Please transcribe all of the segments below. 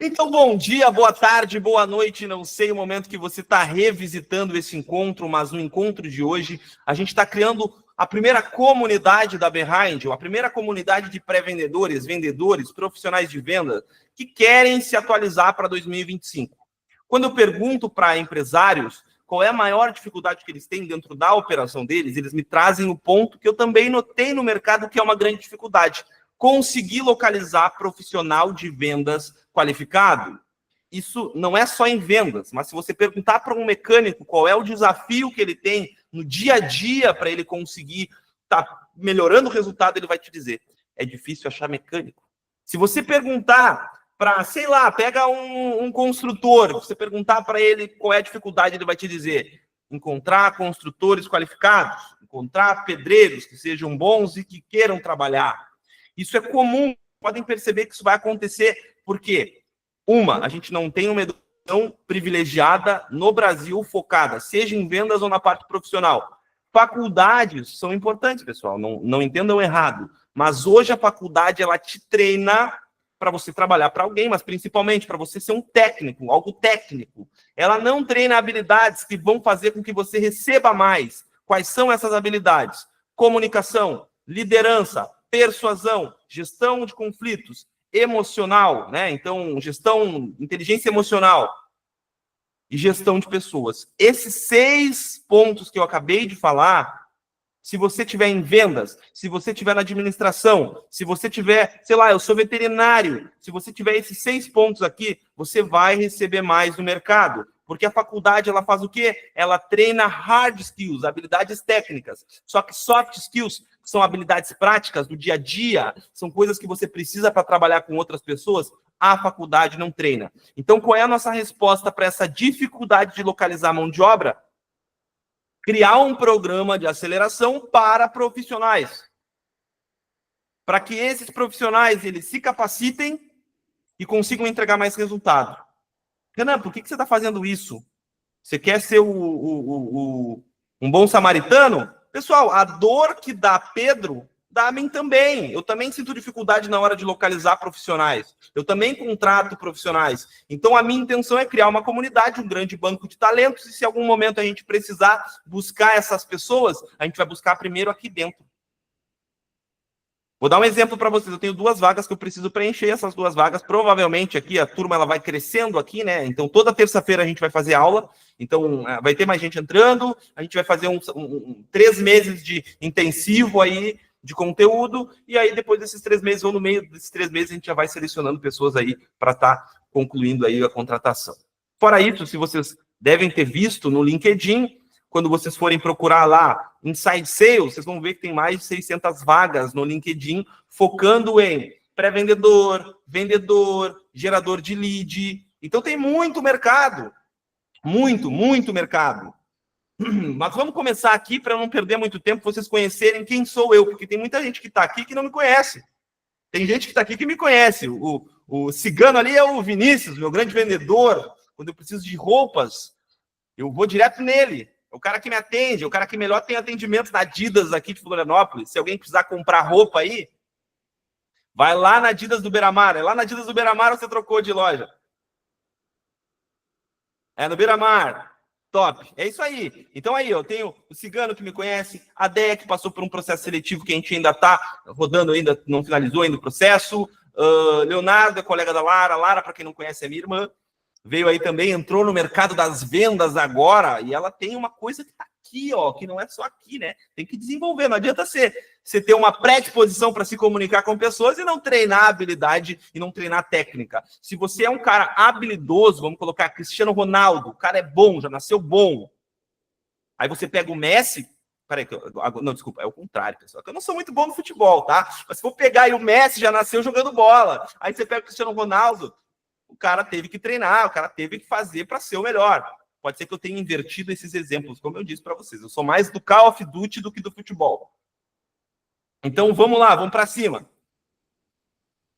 Então, bom dia, boa tarde, boa noite. Não sei o momento que você está revisitando esse encontro, mas no encontro de hoje, a gente está criando a primeira comunidade da Behind, a primeira comunidade de pré-vendedores, vendedores, profissionais de venda que querem se atualizar para 2025. Quando eu pergunto para empresários qual é a maior dificuldade que eles têm dentro da operação deles, eles me trazem o ponto que eu também notei no mercado que é uma grande dificuldade: conseguir localizar profissional de vendas qualificado. Isso não é só em vendas, mas se você perguntar para um mecânico qual é o desafio que ele tem no dia a dia para ele conseguir estar melhorando o resultado, ele vai te dizer: é difícil achar mecânico. Se você perguntar para, sei lá, pega um construtor, você perguntar para ele qual é a dificuldade, ele vai te dizer: encontrar construtores qualificados, encontrar pedreiros que sejam bons e que queiram trabalhar. Isso é comum, podem perceber que isso vai acontecer, porque, a gente não tem uma educação privilegiada no Brasil focada, seja em vendas ou na parte profissional. Faculdades são importantes, pessoal, não entendam errado, mas hoje a faculdade, ela te treina para você trabalhar para alguém, mas principalmente para você ser um técnico, algo técnico. Ela não treina habilidades que vão fazer com que você receba mais. Quais são essas habilidades? Comunicação, liderança, persuasão, gestão de conflitos, emocional, né? Então, inteligência emocional e gestão de pessoas. Esses 6 pontos que eu acabei de falar, se você tiver em vendas, se você tiver na administração, se você tiver, sei lá, eu sou veterinário, se você tiver esses 6 pontos aqui, você vai receber mais no mercado. Porque a faculdade, ela faz o quê? Ela treina hard skills, habilidades técnicas. Só que soft skills são habilidades práticas do dia a dia, são coisas que você precisa para trabalhar com outras pessoas, a faculdade não treina. Então, qual é a nossa resposta para essa dificuldade de localizar mão de obra? Criar um programa de aceleração para profissionais. Para que esses profissionais eles se capacitem e consigam entregar mais resultado. Renan, por que você está fazendo isso? Você quer ser um bom samaritano? Pessoal, a dor que dá Pedro, dá a mim também. Eu também sinto dificuldade na hora de localizar profissionais. Eu também contrato profissionais. Então, a minha intenção é criar uma comunidade, um grande banco de talentos, e se em algum momento a gente precisar buscar essas pessoas, a gente vai buscar primeiro aqui dentro. Vou dar um exemplo para vocês. Eu tenho 2 vagas que eu preciso preencher. Essas 2 vagas, provavelmente aqui, a turma ela vai crescendo aqui, né? Então, toda terça-feira a gente vai fazer aula. Então, vai ter mais gente entrando. A gente vai fazer 3 meses de intensivo aí, de conteúdo. E aí, depois desses 3 meses, ou no meio desses 3 meses, a gente já vai selecionando pessoas aí para estar concluindo aí a contratação. Fora isso, se vocês devem ter visto no LinkedIn, quando vocês forem procurar lá Inside Sales, vocês vão ver que tem mais de 600 vagas no LinkedIn, focando em pré-vendedor, vendedor, gerador de lead. Então tem muito mercado. Muito mercado. Mas vamos começar aqui para não perder muito tempo, vocês conhecerem quem sou eu, porque tem muita gente que está aqui que não me conhece. Tem gente que está aqui que me conhece. O cigano ali é o Vinícius, meu grande vendedor. Quando eu preciso de roupas, eu vou direto nele. É o cara que me atende, é o cara que melhor tem atendimento na Adidas aqui de Florianópolis. Se alguém precisar comprar roupa aí, vai lá na Adidas do Beira-Mar. É lá na Adidas do Beira-Mar ou você trocou de loja? É no Beira-Mar. Top. É isso aí. Então aí, eu tenho o Cigano que me conhece, a Deia que passou por um processo seletivo que a gente ainda está rodando, ainda não finalizou ainda o processo. Leonardo é colega da Lara. Lara, para quem não conhece, é minha irmã. Veio aí também, entrou no mercado das vendas agora, e ela tem uma coisa que está aqui, ó, que não é só aqui, né? Tem que desenvolver, não adianta você ter uma predisposição para se comunicar com pessoas e não treinar habilidade e não treinar técnica. Se você é um cara habilidoso, vamos colocar Cristiano Ronaldo, o cara é bom, já nasceu bom. Aí você pega o Messi, peraí, não, desculpa, é o contrário, pessoal. Eu não sou muito bom no futebol, tá? Mas se for pegar aí o Messi, já nasceu jogando bola. Aí você pega o Cristiano Ronaldo, o cara teve que treinar, o cara teve que fazer para ser o melhor. Pode ser que eu tenha invertido esses exemplos, como eu disse para vocês. Eu sou mais do Call of Duty do que do futebol. Então, vamos lá, vamos para cima.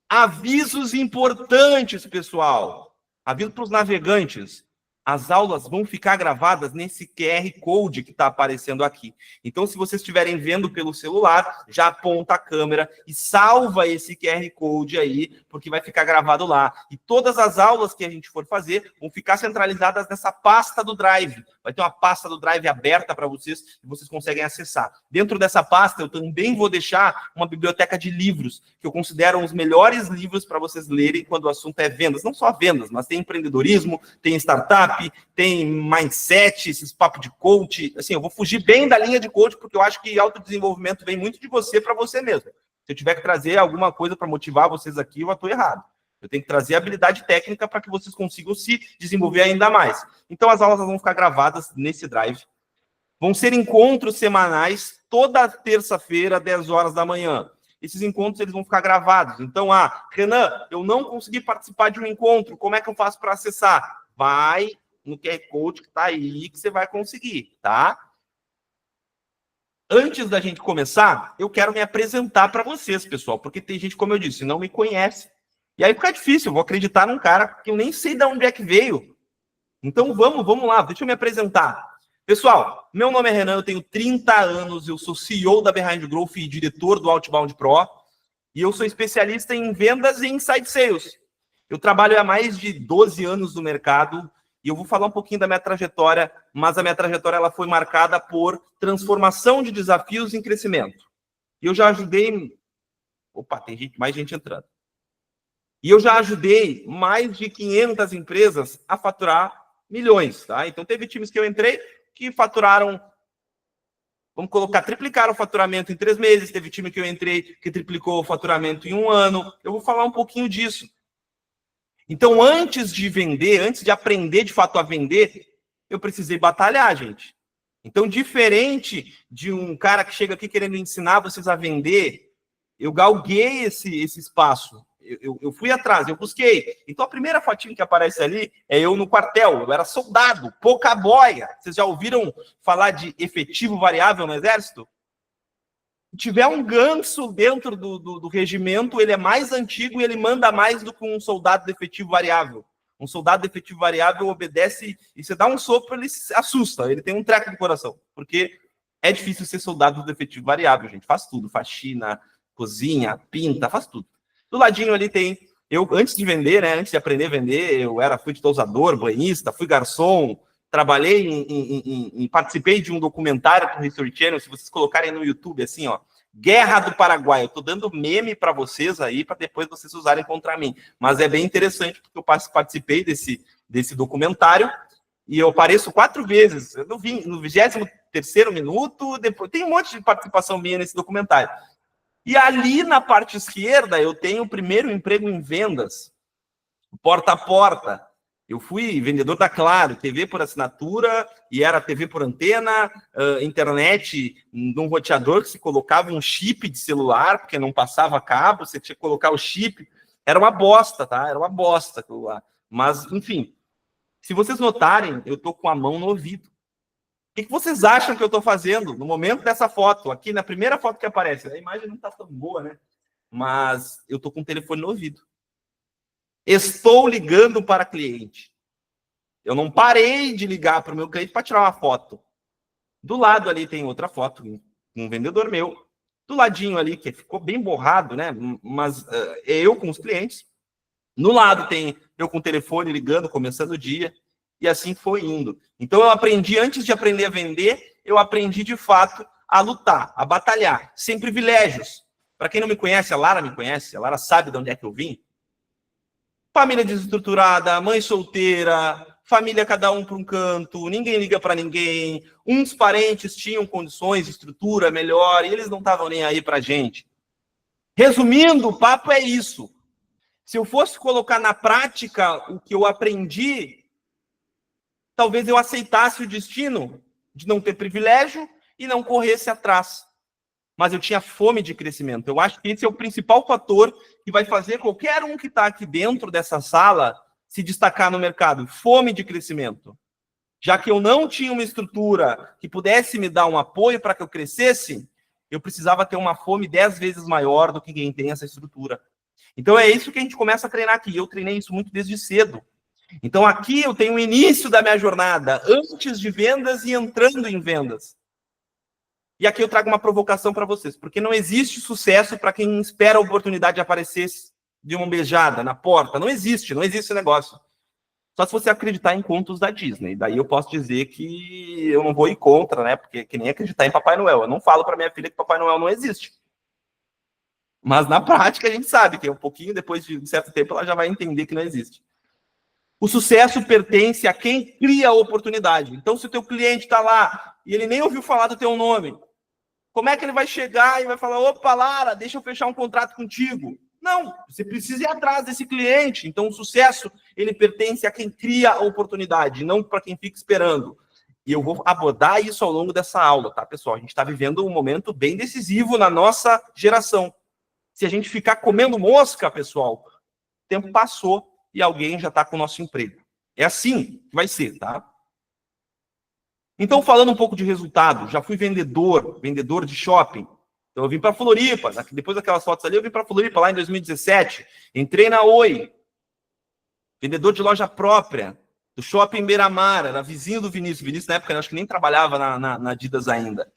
Avisos importantes, pessoal. Aviso para os navegantes. as aulas vão ficar gravadas nesse QR Code que está aparecendo aqui. Então, se vocês estiverem vendo pelo celular, já aponta a câmera e salva esse QR Code aí, porque vai ficar gravado lá. E todas as aulas que a gente for fazer vão ficar centralizadas nessa pasta do Drive. Vai ter uma pasta do Drive aberta para vocês, e vocês conseguem acessar. Dentro dessa pasta, eu também vou deixar uma biblioteca de livros, que eu considero os melhores livros para vocês lerem quando o assunto é vendas. Não só vendas, mas tem empreendedorismo, tem startup, tem mindset, esses papos de coach. Assim, eu vou fugir bem da linha de coach, porque eu acho que autodesenvolvimento vem muito de você para você mesmo. Se eu tiver que trazer alguma coisa para motivar vocês aqui, eu estou errado. Eu tenho que trazer habilidade técnica para que vocês consigam se desenvolver ainda mais. Então, as aulas vão ficar gravadas nesse Drive. Vão ser encontros semanais, toda terça-feira, 10 horas da manhã. Esses encontros eles vão ficar gravados. Então, Renan, eu não consegui participar de um encontro, como é que eu faço para acessar? Vai no QR Code que está aí, que você vai conseguir, tá? Antes da gente começar, eu quero me apresentar para vocês, pessoal, porque tem gente, como eu disse, não me conhece. E aí fica difícil, eu vou acreditar num cara que eu nem sei de onde é que veio. Então vamos lá, deixa eu me apresentar. Pessoal, meu nome é Renan, eu tenho 30 anos, eu sou CEO da Behind Growth e diretor do Outbound Pro, e eu sou especialista em vendas e inside sales. Eu trabalho há mais de 12 anos no mercado, e eu vou falar um pouquinho da minha trajetória, mas a minha trajetória ela foi marcada por transformação de desafios em crescimento. E eu já ajudei... Opa, tem mais gente entrando. E eu já ajudei mais de 500 empresas a faturar milhões, tá? Então, teve times que eu entrei que faturaram, vamos colocar, triplicaram o faturamento em 3 meses. Teve time que eu entrei que triplicou o faturamento em 1 ano. Eu vou falar um pouquinho disso. Então, antes de vender, antes de aprender de fato a vender, eu precisei batalhar, gente. Então, diferente de um cara que chega aqui querendo ensinar vocês a vender, eu galguei esse espaço. Eu fui atrás, eu busquei. Então, a primeira fotinha que aparece ali é eu no quartel. Eu era soldado, pouca boia. Vocês já ouviram falar de efetivo variável no Exército? Se tiver um ganso dentro do regimento, ele é mais antigo e ele manda mais do que um soldado de efetivo variável. Um soldado de efetivo variável obedece e você dá um sopro, ele se assusta. Ele tem um treco de coração. Porque é difícil ser soldado de efetivo variável, gente. Faz tudo. Faxina, cozinha, pinta, faz tudo. Do ladinho ali tem... Eu, antes de vender, né? Antes de aprender a vender, fui dosador, banhista, fui garçom, trabalhei participei de um documentário para o History Channel. Se vocês colocarem no YouTube, assim, ó, Guerra do Paraguai. Eu estou dando meme para vocês aí, para depois vocês usarem contra mim. Mas é bem interessante, porque eu participei desse documentário e eu apareço 4 vezes. Eu vim no 23º minuto, depois tem um monte de participação minha nesse documentário. E ali na parte esquerda eu tenho o primeiro emprego em vendas, porta a porta. Eu fui vendedor da Claro, TV por assinatura, e era TV por antena, internet num roteador que se colocava um chip de celular, porque não passava cabo, você tinha que colocar o chip. Era uma bosta, tá? Era uma bosta aquilo lá. Mas, enfim, se vocês notarem, eu tô com a mão no ouvido. O que vocês acham que eu estou fazendo no momento dessa foto? Aqui na primeira foto que aparece. A imagem não está tão boa, né? Mas eu estou com o telefone no ouvido. Estou ligando para cliente. Eu não parei de ligar para o meu cliente para tirar uma foto. Do lado ali tem outra foto, um vendedor meu. Do ladinho ali, que ficou bem borrado, né? Mas é eu com os clientes. No lado tem eu com o telefone ligando, começando o dia. E assim foi indo. Então, eu aprendi, antes de aprender a vender, eu aprendi, de fato, a lutar, a batalhar, sem privilégios. Para quem não me conhece, a Lara me conhece, a Lara sabe de onde é que eu vim. Família desestruturada, mãe solteira, família cada um para um canto, ninguém liga para ninguém. Uns parentes tinham condições, estrutura melhor, e eles não estavam nem aí para a gente. Resumindo, o papo é isso. Se eu fosse colocar na prática o que eu aprendi, talvez eu aceitasse o destino de não ter privilégio e não corresse atrás. Mas eu tinha fome de crescimento. Eu acho que esse é o principal fator que vai fazer qualquer um que está aqui dentro dessa sala se destacar no mercado. Fome de crescimento. Já que eu não tinha uma estrutura que pudesse me dar um apoio para que eu crescesse, eu precisava ter uma fome 10 vezes maior do que quem tem essa estrutura. Então é isso que a gente começa a treinar aqui. Eu treinei isso muito desde cedo. Então aqui eu tenho o início da minha jornada, antes de vendas e entrando em vendas. E aqui eu trago uma provocação para vocês, porque não existe sucesso para quem espera a oportunidade de aparecer de uma beijada na porta. Não existe esse negócio. Só se você acreditar em contos da Disney. Daí eu posso dizer que eu não vou ir contra, né? Porque que nem acreditar em Papai Noel. Eu não falo para minha filha que Papai Noel não existe. Mas na prática a gente sabe que um pouquinho depois de um certo tempo ela já vai entender que não existe. O sucesso pertence a quem cria a oportunidade. Então, se o teu cliente está lá e ele nem ouviu falar do teu nome, como é que ele vai chegar e vai falar, opa, Lara, deixa eu fechar um contrato contigo? Não, você precisa ir atrás desse cliente. Então, o sucesso, ele pertence a quem cria a oportunidade, não para quem fica esperando. E eu vou abordar isso ao longo dessa aula, tá, pessoal? A gente está vivendo um momento bem decisivo na nossa geração. Se a gente ficar comendo mosca, pessoal, o tempo passou e alguém já está com o nosso emprego. É assim que vai ser, tá? Então, falando um pouco de resultado, já fui vendedor de shopping. Então, eu vim para Floripa. Depois daquelas fotos ali, eu vim para Floripa lá em 2017. Entrei na Oi. Vendedor de loja própria, do shopping Beira-Mar. Era vizinho do Vinícius. O Vinícius, na época, eu acho que nem trabalhava na Adidas ainda.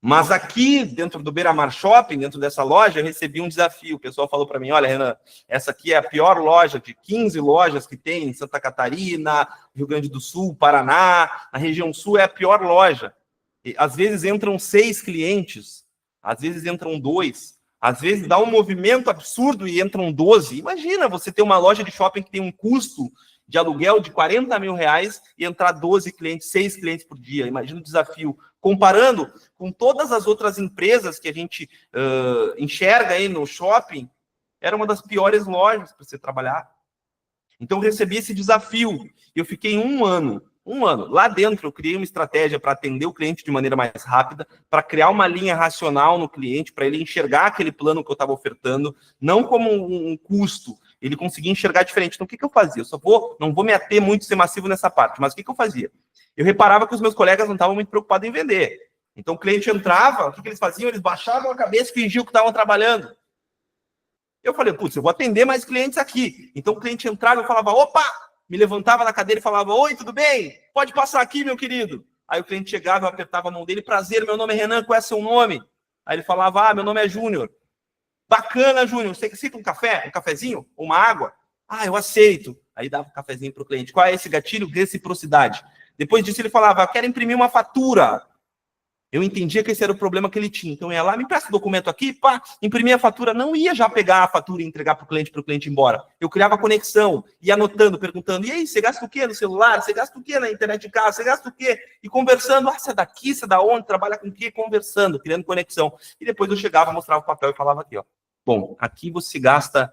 Mas aqui, dentro do Beira-Mar Shopping, dentro dessa loja, eu recebi um desafio. O pessoal falou para mim, olha, Renan, essa aqui é a pior loja de 15 lojas que tem em Santa Catarina, Rio Grande do Sul, Paraná. Na região sul é a pior loja. E, às vezes entram 6 clientes, às vezes entram 2, às vezes dá um movimento absurdo e entram 12. Imagina você ter uma loja de shopping que tem um custo de aluguel de 40 mil reais e entrar 12 clientes, 6 clientes por dia. Imagina o desafio. Comparando com todas as outras empresas que a gente enxerga aí no shopping, era uma das piores lojas para você trabalhar. Então, eu recebi esse desafio. Eu fiquei um ano. Lá dentro, eu criei uma estratégia para atender o cliente de maneira mais rápida, para criar uma linha racional no cliente, para ele enxergar aquele plano que eu estava ofertando, não como um custo, ele conseguia enxergar diferente. Então, o que eu fazia? Não vou me ater muito, ser massivo nessa parte, mas o que eu fazia? Eu reparava que os meus colegas não estavam muito preocupados em vender. Então, o cliente entrava, o que eles faziam? Eles baixavam a cabeça e fingiam que estavam trabalhando. Eu falei, putz, eu vou atender mais clientes aqui. Então, o cliente entrava e falava, opa! Me levantava da cadeira e falava, oi, tudo bem? Pode passar aqui, meu querido. Aí o cliente chegava, eu apertava a mão dele, prazer, meu nome é Renan, qual é seu nome? Aí ele falava, meu nome é Júnior. Bacana, Júnior, você aceita um café? Um cafezinho? Uma água? Eu aceito. Aí dava um cafezinho para o cliente. Qual é esse gatilho? Reciprocidade. Depois disso ele falava, quero imprimir uma fatura. Eu entendia que esse era o problema que ele tinha. Então, eu ia lá, me presta o documento aqui, pá, imprimir a fatura. Não ia já pegar a fatura e entregar para o cliente ir embora. Eu criava conexão, ia anotando, perguntando, e aí, você gasta o quê no celular? Você gasta o quê na internet de casa? Você gasta o quê? E conversando, você é daqui, você é da onde? Trabalha com o quê? Conversando, criando conexão. E depois eu chegava, mostrava o papel e falava aqui, ó. Bom, aqui você gasta R$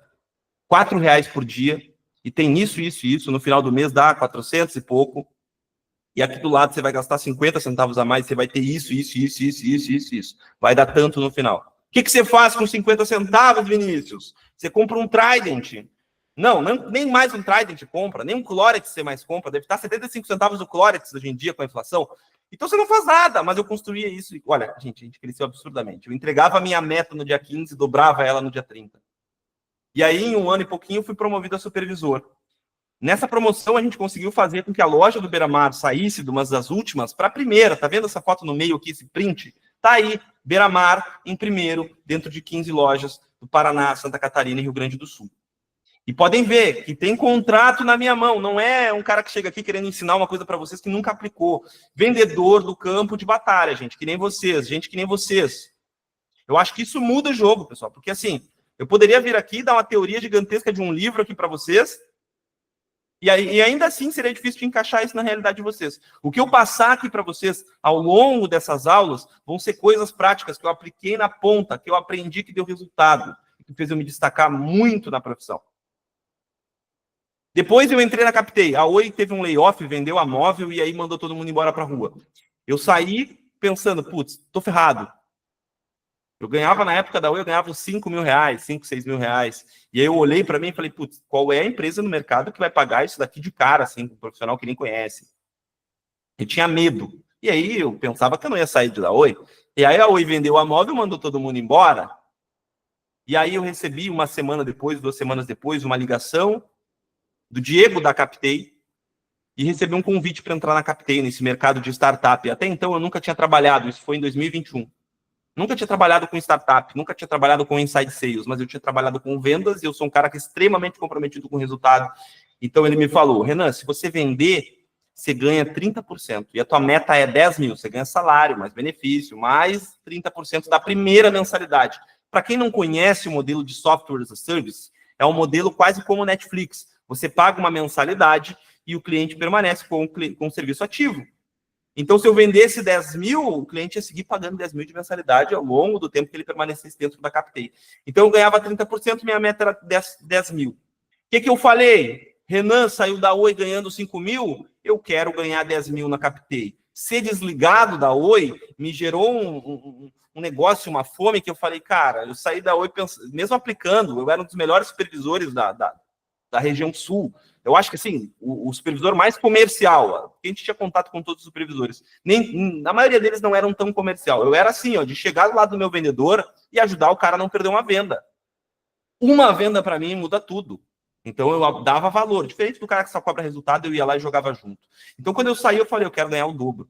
4 por dia, e tem isso, isso e isso. No final do mês dá 400 e pouco. E aqui do lado você vai gastar 50 centavos a mais, você vai ter isso. Vai dar tanto no final. O que você faz com 50 centavos, Vinícius? Você compra um Trident. Não, nem mais um Trident compra, nem um Clórex você mais compra. Deve estar 75 centavos o Clórex hoje em dia com a inflação. Então você não faz nada, mas eu construía isso. E, olha, a gente cresceu absurdamente. Eu entregava a minha meta no dia 15, dobrava ela no dia 30. E aí, em um ano e pouquinho, eu fui promovido a supervisor. Nessa promoção, a gente conseguiu fazer com que a loja do Beira-Mar saísse de uma das últimas para a primeira. Tá vendo essa foto no meio aqui, esse print? Tá aí, Beira-Mar em primeiro, dentro de 15 lojas do Paraná, Santa Catarina e Rio Grande do Sul. E podem ver que tem contrato na minha mão. Não é um cara que chega aqui querendo ensinar uma coisa para vocês que nunca aplicou. Vendedor do campo de batalha, gente que nem vocês. Eu acho que isso muda o jogo, pessoal. Porque assim, eu poderia vir aqui e dar uma teoria gigantesca de um livro aqui para vocês, e ainda assim seria difícil de encaixar isso na realidade de vocês. O que eu passar aqui para vocês ao longo dessas aulas vão ser coisas práticas que eu apliquei na ponta, que eu aprendi, que deu resultado, que fez eu me destacar muito na profissão. Depois eu entrei na Captei. A Oi teve um layoff, vendeu a móvel e aí mandou todo mundo embora para a rua. Eu saí pensando, putz, tô ferrado. Eu ganhava, na época da Oi, eu ganhava uns 5 mil reais, 5, 6 mil reais. E aí eu olhei para mim e falei, putz, qual é a empresa no mercado que vai pagar isso daqui de cara, assim, um profissional que nem conhece? Eu tinha medo. E aí eu pensava que eu não ia sair da Oi. E aí a Oi vendeu a móvel, mandou todo mundo embora. E aí eu recebi uma semana depois, 2 semanas depois, uma ligação do Diego da Captei, e recebi um convite para entrar na Captei, nesse mercado de startup. Até então eu nunca tinha trabalhado, isso foi em 2021. Nunca tinha trabalhado com startup, nunca tinha trabalhado com inside sales, mas eu tinha trabalhado com vendas e eu sou um cara que é extremamente comprometido com o resultado. Então ele me falou, Renan, se você vender, você ganha 30%. E a tua meta é 10 mil. Você ganha salário, mais benefício, mais 30% da primeira mensalidade. Para quem não conhece o modelo de software as a service, é um modelo quase como o Netflix. Você paga uma mensalidade e o cliente permanece com o serviço ativo. Então, se eu vendesse 10 mil, o cliente ia seguir pagando 10 mil de mensalidade ao longo do tempo que ele permanecesse dentro da Captei. Então, eu ganhava 30%, minha meta era 10 mil. O que eu falei? Renan saiu da Oi ganhando 5 mil, eu quero ganhar 10 mil na Captei. Ser desligado da Oi me gerou um negócio, uma fome, que eu falei, cara, eu saí da Oi, mesmo aplicando, eu era um dos melhores supervisores da região sul. Eu acho que, assim, o supervisor mais comercial, a gente tinha contato com todos os supervisores, a maioria deles não eram tão comercial. Eu era assim, ó, de chegar do lado do meu vendedor e ajudar o cara a não perder uma venda. Uma venda, para mim, muda tudo. Então, eu dava valor. Diferente do cara que só cobra resultado, eu ia lá e jogava junto. Então, quando eu saí, eu falei, eu quero ganhar o dobro.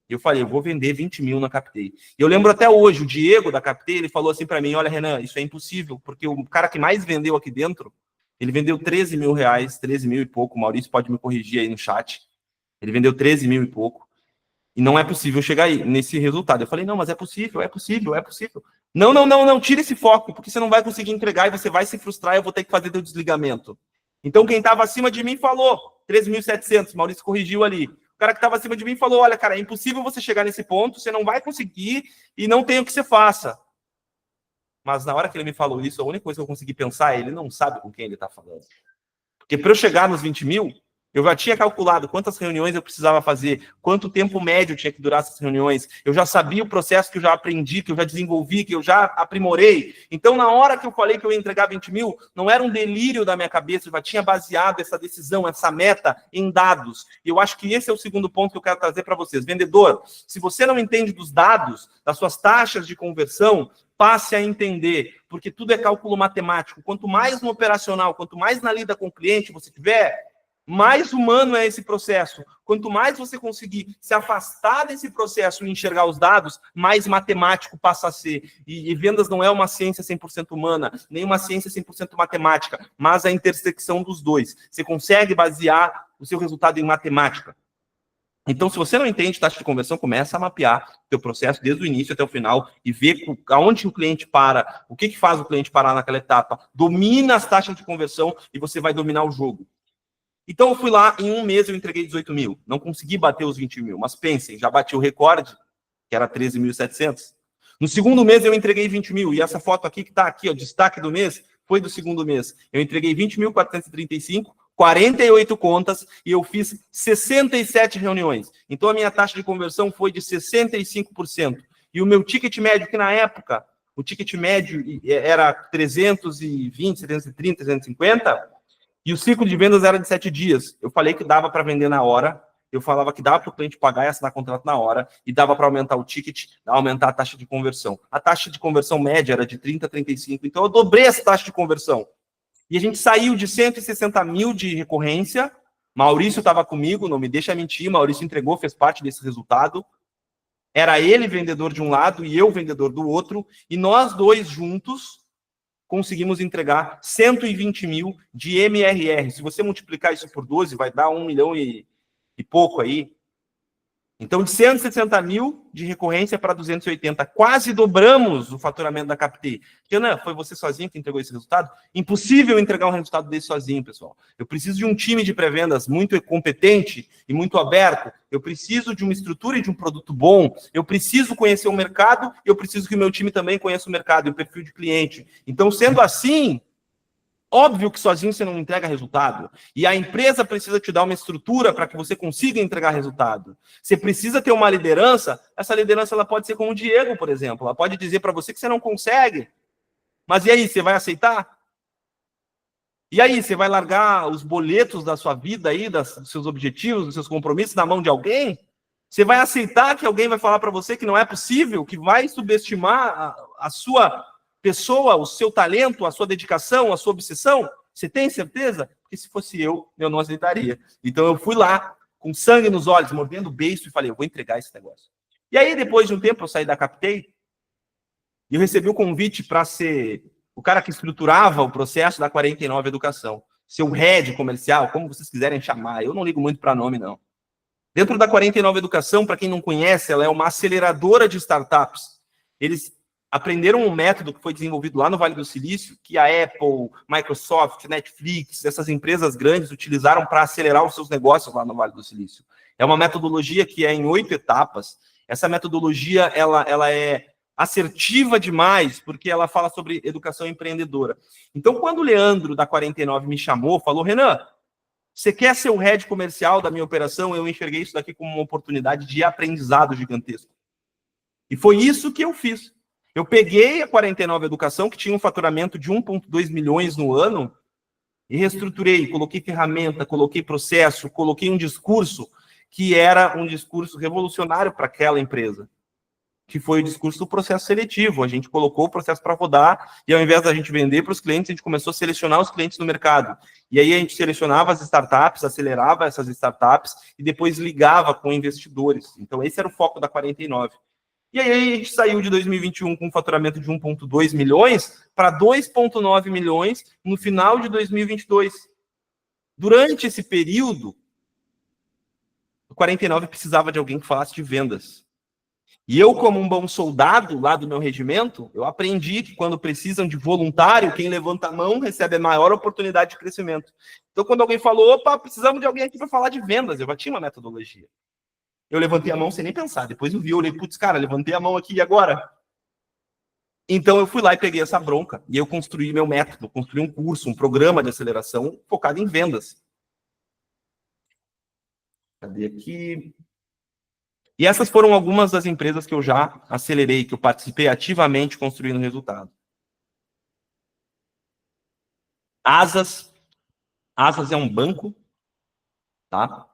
Eu falei, eu vou vender 20 mil na Captei. E eu lembro até hoje, o Diego da Captei, ele falou assim para mim, olha, Renan, isso é impossível, porque o cara que mais vendeu aqui dentro, ele vendeu 13 mil reais, 13 mil e pouco. O Maurício pode me corrigir aí no chat. Ele vendeu 13 mil e pouco. E não é possível chegar aí nesse resultado. Eu falei, não, mas é possível, é possível, é possível. Não, tira esse foco, porque você não vai conseguir entregar e você vai se frustrar e eu vou ter que fazer teu desligamento. Então, quem estava acima de mim falou, 13.700, Maurício corrigiu ali. O cara que estava acima de mim falou, olha, cara, é impossível você chegar nesse ponto, você não vai conseguir e não tem o que você faça. Mas na hora que ele me falou isso, a única coisa que eu consegui pensar é, ele não sabe com quem ele está falando. Porque para eu chegar nos 20 mil, eu já tinha calculado quantas reuniões eu precisava fazer, quanto tempo médio tinha que durar essas reuniões. Eu já sabia o processo que eu já aprendi, que eu já desenvolvi, que eu já aprimorei. Então, na hora que eu falei que eu ia entregar 20 mil, não era um delírio da minha cabeça, eu já tinha baseado essa decisão, essa meta em dados. E eu acho que esse é o segundo ponto que eu quero trazer para vocês. Vendedor, se você não entende dos dados, das suas taxas de conversão, passe a entender, porque tudo é cálculo matemático. Quanto mais no operacional, quanto mais na lida com o cliente você tiver, mais humano é esse processo. Quanto mais você conseguir se afastar desse processo e enxergar os dados, mais matemático passa a ser. E vendas não é uma ciência 100% humana, nem uma ciência 100% matemática, mas a intersecção dos dois. Você consegue basear o seu resultado em matemática. Então, se você não entende taxa de conversão, começa a mapear o teu processo desde o início até o final e ver aonde o cliente para, o que faz o cliente parar naquela etapa. Domina as taxas de conversão e você vai dominar o jogo. Então, eu fui lá, em um mês eu entreguei 18 mil. Não consegui bater os 20 mil, mas pensem, já bati o recorde, que era 13.700. No segundo mês eu entreguei 20 mil. E essa foto aqui que está aqui, o destaque do mês, foi do segundo mês. Eu entreguei 20.435, 48 contas e eu fiz 67 reuniões. Então, a minha taxa de conversão foi de 65%. E o meu ticket médio, que na época, o ticket médio era 320, 330, 350, e o ciclo de vendas era de 7 dias. Eu falei que dava para vender na hora, eu falava que dava para o cliente pagar e assinar contrato na hora, e dava para aumentar o ticket, aumentar a taxa de conversão. A taxa de conversão média era de 30 a 35, então eu dobrei essa taxa de conversão. E a gente saiu de 160 mil de recorrência. Maurício estava comigo, não me deixa mentir, Maurício entregou, fez parte desse resultado. Era ele vendedor de um lado e eu vendedor do outro, e nós dois juntos conseguimos entregar 120 mil de MRR. Se você multiplicar isso por 12, vai dar 1 milhão e pouco aí. Então, de 160 mil de recorrência para 280, quase dobramos o faturamento da Captei. Renan, foi você sozinho que entregou esse resultado? Impossível entregar um resultado desse sozinho, pessoal. Eu preciso de um time de pré-vendas muito competente e muito aberto. Eu preciso de uma estrutura e de um produto bom. Eu preciso conhecer o mercado. Eu preciso que o meu time também conheça o mercado e o perfil de cliente. Então, sendo assim, óbvio que sozinho você não entrega resultado. E a empresa precisa te dar uma estrutura para que você consiga entregar resultado. Você precisa ter uma liderança. Essa liderança ela pode ser como o Diego, por exemplo. Ela pode dizer para você que você não consegue. Mas e aí, você vai aceitar? E aí, você vai largar os boletos da sua vida aí, dos seus objetivos, dos seus compromissos na mão de alguém? Você vai aceitar que alguém vai falar para você que não é possível, que vai subestimar a sua pessoa, o seu talento, a sua dedicação, a sua obsessão? Você tem certeza? Porque se fosse eu não aceitaria. Então eu fui lá, com sangue nos olhos, mordendo o beiço, e falei, eu vou entregar esse negócio. E aí, depois de um tempo, eu saí da Captei, e eu recebi o convite para ser o cara que estruturava o processo da 49 Educação. Ser o head comercial, como vocês quiserem chamar. Eu não ligo muito para nome, não. Dentro da 49 Educação, para quem não conhece, ela é uma aceleradora de startups. Eles aprenderam um método que foi desenvolvido lá no Vale do Silício, que a Apple, Microsoft, Netflix, essas empresas grandes utilizaram para acelerar os seus negócios lá no Vale do Silício. É uma metodologia que é em 8 etapas. Essa metodologia ela é assertiva demais, porque ela fala sobre educação empreendedora. Então, quando o Leandro, da 49, me chamou, falou, Renan, você quer ser o head comercial da minha operação? Eu enxerguei isso daqui como uma oportunidade de aprendizado gigantesco. E foi isso que eu fiz. Eu peguei a 49 Educação, que tinha um faturamento de 1,2 milhões no ano, e reestruturei, coloquei ferramenta, coloquei processo, coloquei um discurso que era um discurso revolucionário para aquela empresa, que foi o discurso do processo seletivo. A gente colocou o processo para rodar e, ao invés da gente vender para os clientes, a gente começou a selecionar os clientes no mercado. E aí a gente selecionava as startups, acelerava essas startups e depois ligava com investidores. Então, esse era o foco da 49. E aí a gente saiu de 2021 com um faturamento de 1,2 milhões para 2,9 milhões no final de 2022. Durante esse período, o 49 precisava de alguém que falasse de vendas. E eu, como um bom soldado lá do meu regimento, eu aprendi que quando precisam de voluntário, quem levanta a mão recebe a maior oportunidade de crescimento. Então, quando alguém falou, opa, precisamos de alguém aqui para falar de vendas, eu já tinha uma metodologia. Eu levantei a mão sem nem pensar. Depois eu vi, eu olhei, putz, cara, levantei a mão aqui e agora? Então, eu fui lá e peguei essa bronca. E eu construí meu método, construí um curso, um programa de aceleração focado em vendas. Cadê aqui? E essas foram algumas das empresas que eu já acelerei, que eu participei ativamente construindo resultado. Asas é um banco, tá?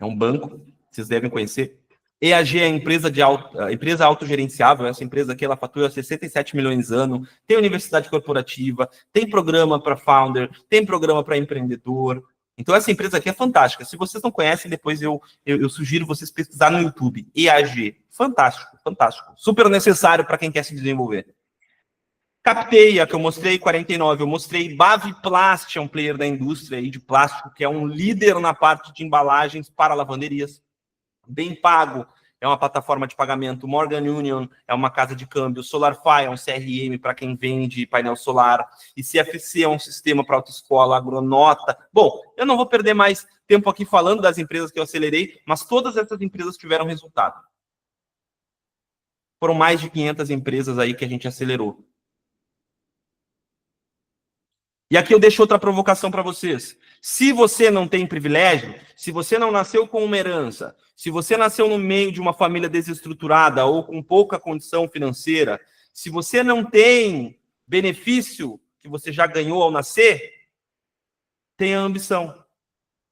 É um banco, vocês devem conhecer. EAG é a empresa autogerenciável, essa empresa aqui, ela fatura 67 milhões ano, tem universidade corporativa, tem programa para founder, tem programa para empreendedor. Então, essa empresa aqui é fantástica. Se vocês não conhecem, depois eu sugiro vocês pesquisar no YouTube. EAG. Fantástico, fantástico. Super necessário para quem quer se desenvolver. Capteia, que eu mostrei, 49. Eu mostrei Baviplast, é um player da indústria aí de plástico, que é um líder na parte de embalagens para lavanderias. Bem Pago é uma plataforma de pagamento. Morgan Union é uma casa de câmbio. SolarFi é um CRM para quem vende painel solar. E CFC é um sistema para autoescola. Agronota. Bom, eu não vou perder mais tempo aqui falando das empresas que eu acelerei, mas todas essas empresas tiveram resultado. Foram mais de 500 empresas aí que a gente acelerou. E aqui eu deixo outra provocação para vocês. Se você não tem privilégio, se você não nasceu com uma herança, se você nasceu no meio de uma família desestruturada ou com pouca condição financeira, se você não tem benefício que você já ganhou ao nascer, tenha ambição.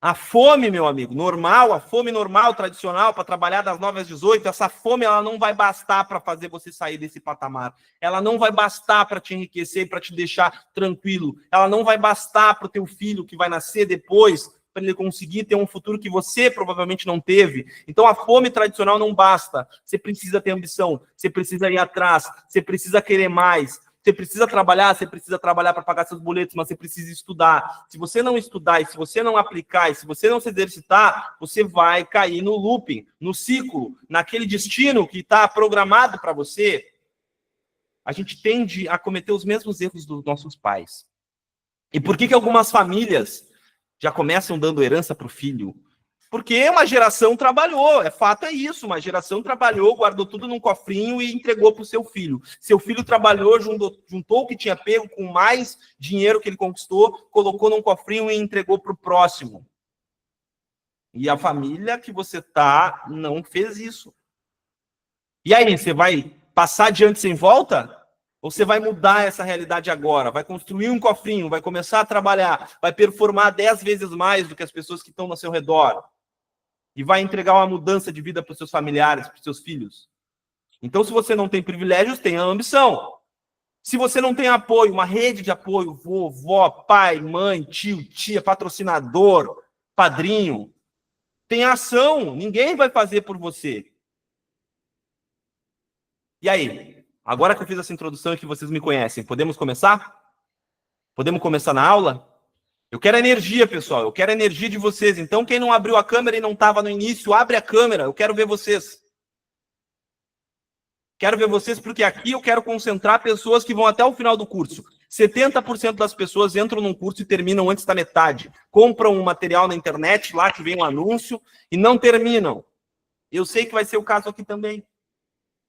A fome, meu amigo, normal, a fome normal, tradicional, para trabalhar das 9 às 18, essa fome ela não vai bastar para fazer você sair desse patamar. Ela não vai bastar para te enriquecer, para te deixar tranquilo. Ela não vai bastar para o teu filho que vai nascer depois, para ele conseguir ter um futuro que você provavelmente não teve. Então, a fome tradicional não basta. Você precisa ter ambição, você precisa ir atrás, você precisa querer mais. Você precisa trabalhar para pagar seus boletos, mas você precisa estudar. Se você não estudar, e se você não aplicar, e se você não se exercitar, você vai cair no looping, no ciclo, naquele destino que está programado para você. A gente tende a cometer os mesmos erros dos nossos pais. E por que algumas famílias já começam dando herança para o filho? Porque uma geração trabalhou, fato é isso, uma geração trabalhou, guardou tudo num cofrinho e entregou para o seu filho. Seu filho trabalhou, juntou o que tinha pego com mais dinheiro que ele conquistou, colocou num cofrinho e entregou para o próximo. E a família que você tá não fez isso. E aí, você vai passar adiante sem volta? Ou você vai mudar essa realidade agora? Vai construir um cofrinho, vai começar a trabalhar, vai performar 10 vezes mais do que as pessoas que estão ao seu redor? E vai entregar uma mudança de vida para os seus familiares, para os seus filhos. Então, se você não tem privilégios, tenha ambição. Se você não tem apoio, uma rede de apoio, vovó, pai, mãe, tio, tia, patrocinador, padrinho, tem ação, ninguém vai fazer por você. E aí? Agora que eu fiz essa introdução e que vocês me conhecem, podemos começar? Podemos começar na aula? Eu quero energia, pessoal. Eu quero energia de vocês. Então, quem não abriu a câmera e não estava no início, abre a câmera. Eu quero ver vocês. Quero ver vocês porque aqui eu quero concentrar pessoas que vão até o final do curso. 70% das pessoas entram num curso e terminam antes da metade. Compram um material na internet, lá que vem um anúncio, e não terminam. Eu sei que vai ser o caso aqui também.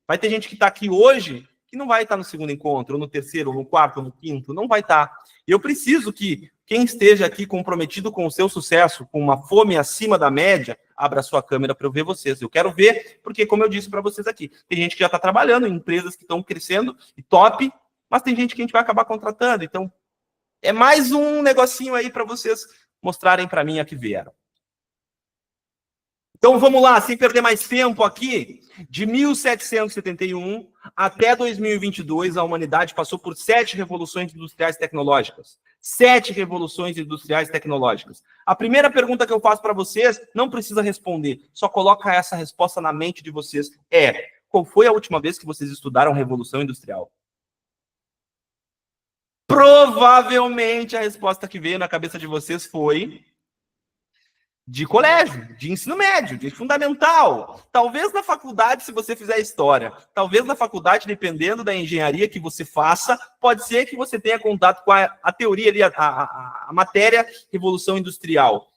Vai ter gente que está aqui hoje que não vai estar no segundo encontro, ou no terceiro, ou no quarto, ou no quinto, não vai estar. E eu preciso que quem esteja aqui comprometido com o seu sucesso, com uma fome acima da média, abra a sua câmera para eu ver vocês. Eu quero ver, porque, como eu disse para vocês aqui, tem gente que já está trabalhando em empresas que estão crescendo, e top, mas tem gente que a gente vai acabar contratando. Então, é mais um negocinho aí para vocês mostrarem para mim a que vieram. Então, vamos lá, sem perder mais tempo aqui, de 1771 até 2022, a humanidade passou por 7 revoluções industriais tecnológicas. 7 revoluções industriais tecnológicas. A primeira pergunta que eu faço para vocês, não precisa responder, só coloca essa resposta na mente de vocês, qual foi a última vez que vocês estudaram Revolução Industrial? Provavelmente a resposta que veio na cabeça de vocês foi de colégio, de ensino médio, de fundamental. Talvez na faculdade, se você fizer história. Talvez na faculdade, dependendo da engenharia que você faça, pode ser que você tenha contato com a teoria ali, a matéria Revolução Industrial.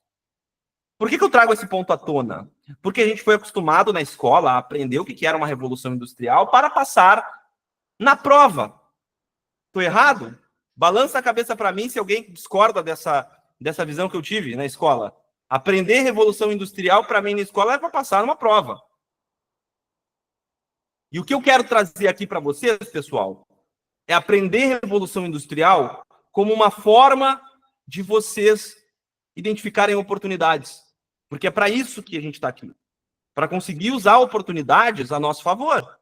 Por que eu trago esse ponto à tona? Porque a gente foi acostumado na escola a aprender o que era uma Revolução Industrial para passar na prova. Estou errado? Balança a cabeça para mim se alguém discorda dessa visão que eu tive na escola. Aprender Revolução Industrial, para mim, na escola, é para passar numa prova. E o que eu quero trazer aqui para vocês, pessoal, é aprender Revolução Industrial como uma forma de vocês identificarem oportunidades. Porque é para isso que a gente está aqui. Para conseguir usar oportunidades a nosso favor.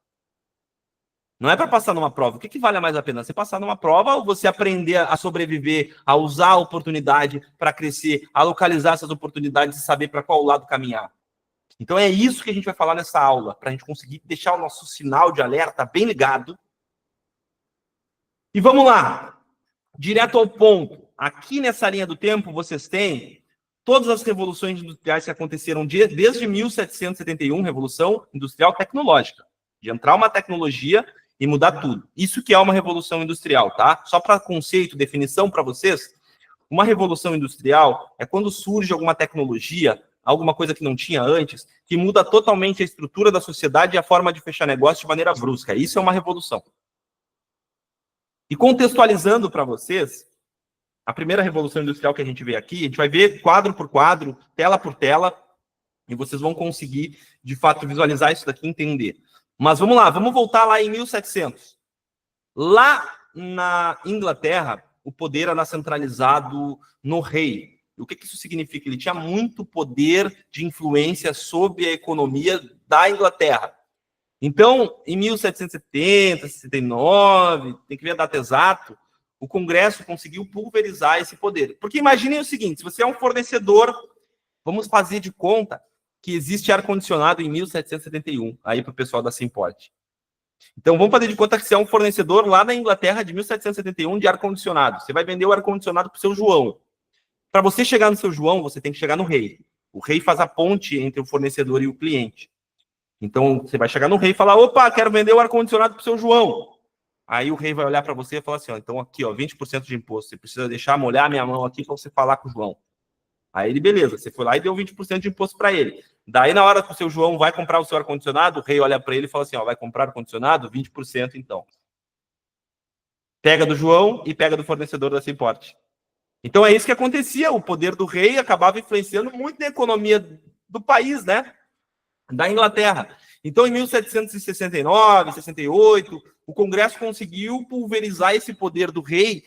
Não é para passar numa prova. O que vale mais a pena? Você passar numa prova ou você aprender a sobreviver, a usar a oportunidade para crescer, a localizar essas oportunidades e saber para qual lado caminhar? Então é isso que a gente vai falar nessa aula, para a gente conseguir deixar o nosso sinal de alerta bem ligado. E vamos lá, direto ao ponto. Aqui nessa linha do tempo vocês têm todas as revoluções industriais que aconteceram desde 1771, Revolução Industrial Tecnológica. De entrar uma tecnologia e mudar tudo. Isso que é uma revolução industrial, tá? Só para conceito, definição para vocês, uma revolução industrial é quando surge alguma tecnologia, alguma coisa que não tinha antes, que muda totalmente a estrutura da sociedade e a forma de fechar negócio de maneira brusca. Isso é uma revolução. E contextualizando para vocês, a primeira revolução industrial que a gente vê aqui, a gente vai ver quadro por quadro, tela por tela, e vocês vão conseguir, de fato, visualizar isso daqui e entender. Mas vamos lá, vamos voltar lá em 1700. Lá na Inglaterra, o poder era centralizado no rei. O que isso significa? Ele tinha muito poder de influência sobre a economia da Inglaterra. Então, em 1770, 69, tem que ver a data exata, o Congresso conseguiu pulverizar esse poder. Porque imaginem o seguinte, se você é um fornecedor, vamos fazer de conta que existe ar-condicionado em 1771, aí para o pessoal da Simport. Então, vamos fazer de conta que você é um fornecedor lá na Inglaterra de 1771 de ar-condicionado. Você vai vender o ar-condicionado para o seu João. Para você chegar no seu João, você tem que chegar no rei. O rei faz a ponte entre o fornecedor e o cliente. Então, você vai chegar no rei e falar, opa, quero vender o ar-condicionado para o seu João. Aí o rei vai olhar para você e falar assim, ó, então aqui, ó, 20% de imposto. Você precisa deixar molhar a minha mão aqui para você falar com o João. Aí ele, beleza, você foi lá e deu 20% de imposto para ele. Daí, na hora que o seu João vai comprar o seu ar-condicionado, o rei olha para ele e fala assim, ó, vai comprar ar-condicionado? 20% então. Pega do João e pega do fornecedor da Simport. Então é isso que acontecia, o poder do rei acabava influenciando muito na economia do país, né? Da Inglaterra. Então, em 1769, 68, o Congresso conseguiu pulverizar esse poder do rei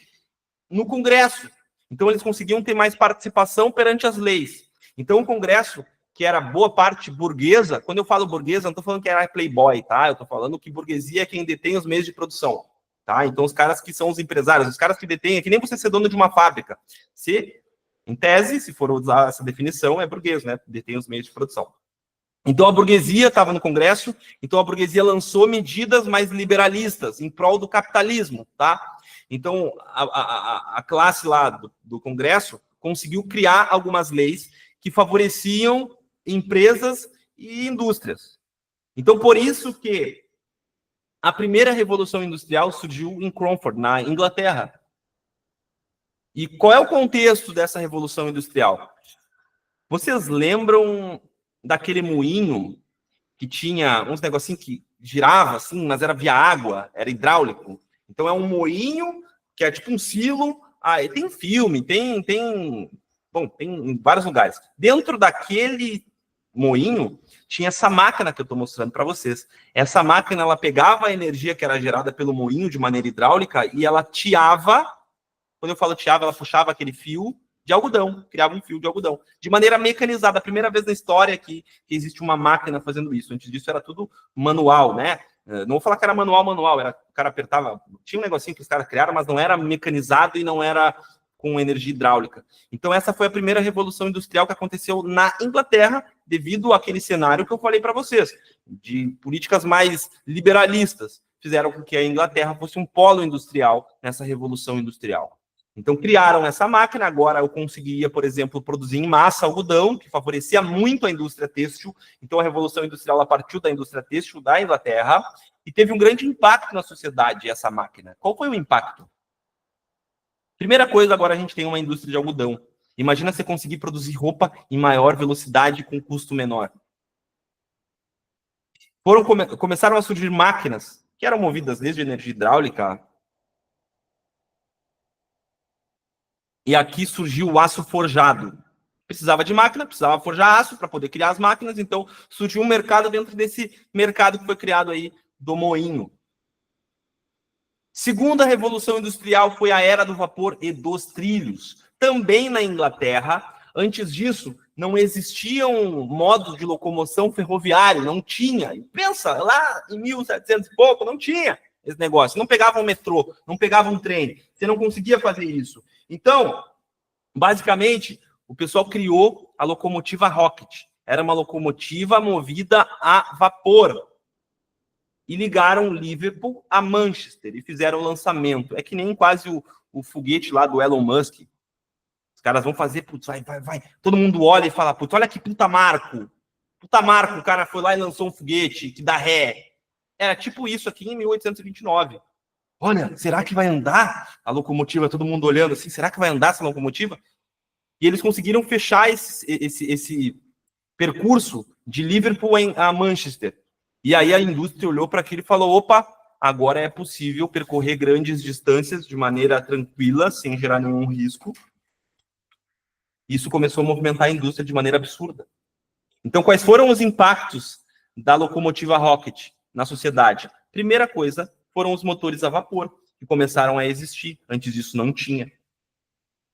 no Congresso. Então, eles conseguiam ter mais participação perante as leis. Então, o Congresso, que era boa parte burguesa, quando eu falo burguesa, eu não estou falando que era playboy, tá? Eu estou falando que burguesia é quem detém os meios de produção. tá? Então, os caras que são os empresários, os caras que detêm, é que nem você ser dono de uma fábrica. Em tese, se for usar essa definição, é burguês, né? Detém os meios de produção. Então, a burguesia estava no Congresso, então a burguesia lançou medidas mais liberalistas em prol do capitalismo, tá? Então, a classe lá do Congresso conseguiu criar algumas leis que favoreciam empresas e indústrias. Então, por isso que a primeira revolução industrial surgiu em Cromford, na Inglaterra. E qual é o contexto dessa revolução industrial? Vocês lembram daquele moinho que tinha uns negocinhos que girava assim, mas era via água, era hidráulico? Então é um moinho que é tipo um silo. E tem filme, tem em vários lugares. Dentro daquele moinho tinha essa máquina que eu estou mostrando para vocês. Essa máquina, ela pegava a energia que era gerada pelo moinho de maneira hidráulica e ela tiava. Quando eu falo tiava, ela puxava aquele fio de algodão, criava um fio de algodão, de maneira mecanizada. A primeira vez na história que existe uma máquina fazendo isso. Antes disso era tudo manual, né? Não vou falar que era manual, era, o cara apertava, tinha um negocinho que os caras criaram, mas não era mecanizado e não era com energia hidráulica. Então essa foi a primeira revolução industrial que aconteceu na Inglaterra, devido àquele cenário que eu falei para vocês, de políticas mais liberalistas, fizeram com que a Inglaterra fosse um polo industrial nessa revolução industrial. Então, criaram essa máquina. Agora eu conseguiria, por exemplo, produzir em massa algodão, que favorecia muito a indústria têxtil. Então, a Revolução Industrial partiu da indústria têxtil da Inglaterra e teve um grande impacto na sociedade, essa máquina. Qual foi o impacto? Primeira coisa, agora a gente tem uma indústria de algodão. Imagina você conseguir produzir roupa em maior velocidade com custo menor. Começaram a surgir máquinas que eram movidas desde energia hidráulica. E aqui surgiu o aço forjado. Precisava de máquina, precisava forjar aço para poder criar as máquinas, então surgiu um mercado dentro desse mercado que foi criado aí do moinho. Segunda revolução industrial foi a era do vapor e dos trilhos. Também na Inglaterra. Antes disso, não existiam modos de locomoção ferroviário, não tinha. E pensa, lá em 1700 e pouco, não tinha esse negócio. Não pegava um metrô, não pegava um trem. Você não conseguia fazer isso. Então, basicamente, o pessoal criou a locomotiva Rocket. Era uma locomotiva movida a vapor. E ligaram Liverpool a Manchester e fizeram o lançamento. É que nem quase o foguete lá do Elon Musk. Os caras vão fazer, putz, vai. Todo mundo olha e fala, putz, olha que puta marco. Puta marco, o cara foi lá e lançou um foguete que dá ré. Era tipo isso aqui em 1829. Olha, será que vai andar a locomotiva? Todo mundo olhando assim, será que vai andar essa locomotiva? E eles conseguiram fechar esse percurso de Liverpool a Manchester. E aí a indústria olhou para aquilo e falou, opa, agora é possível percorrer grandes distâncias de maneira tranquila, sem gerar nenhum risco. Isso começou a movimentar a indústria de maneira absurda. Então, quais foram os impactos da locomotiva Rocket na sociedade? Primeira coisa, foram os motores a vapor, que começaram a existir. Antes disso, não tinha.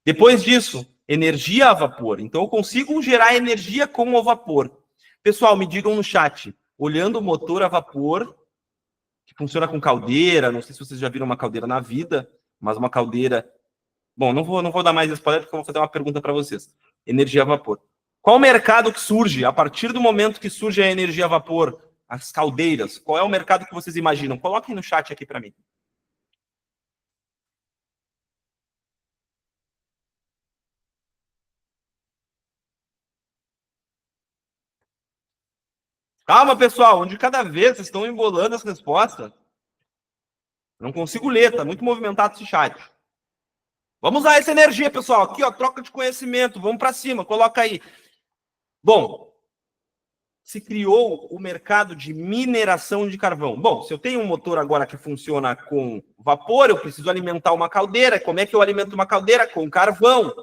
Depois disso, energia a vapor. Então, eu consigo gerar energia com o vapor. Pessoal, me digam no chat, olhando o motor a vapor, que funciona com caldeira, não sei se vocês já viram uma caldeira na vida, mas uma caldeira... Bom, não vou dar mais spoiler, porque eu vou fazer uma pergunta para vocês. Energia a vapor. Qual o mercado que surge a partir do momento que surge a energia a vapor? As caldeiras. Qual é o mercado que vocês imaginam? Coloquem no chat aqui para mim. Calma, pessoal. Um de cada vez. Vocês estão embolando as respostas. Não consigo ler. Está muito movimentado esse chat. Vamos usar essa energia, pessoal. Aqui, ó, troca de conhecimento. Vamos para cima. Coloca aí. Bom, se criou o mercado de mineração de carvão. Bom, se eu tenho um motor agora que funciona com vapor, eu preciso alimentar uma caldeira. Como é que eu alimento uma caldeira? Com carvão.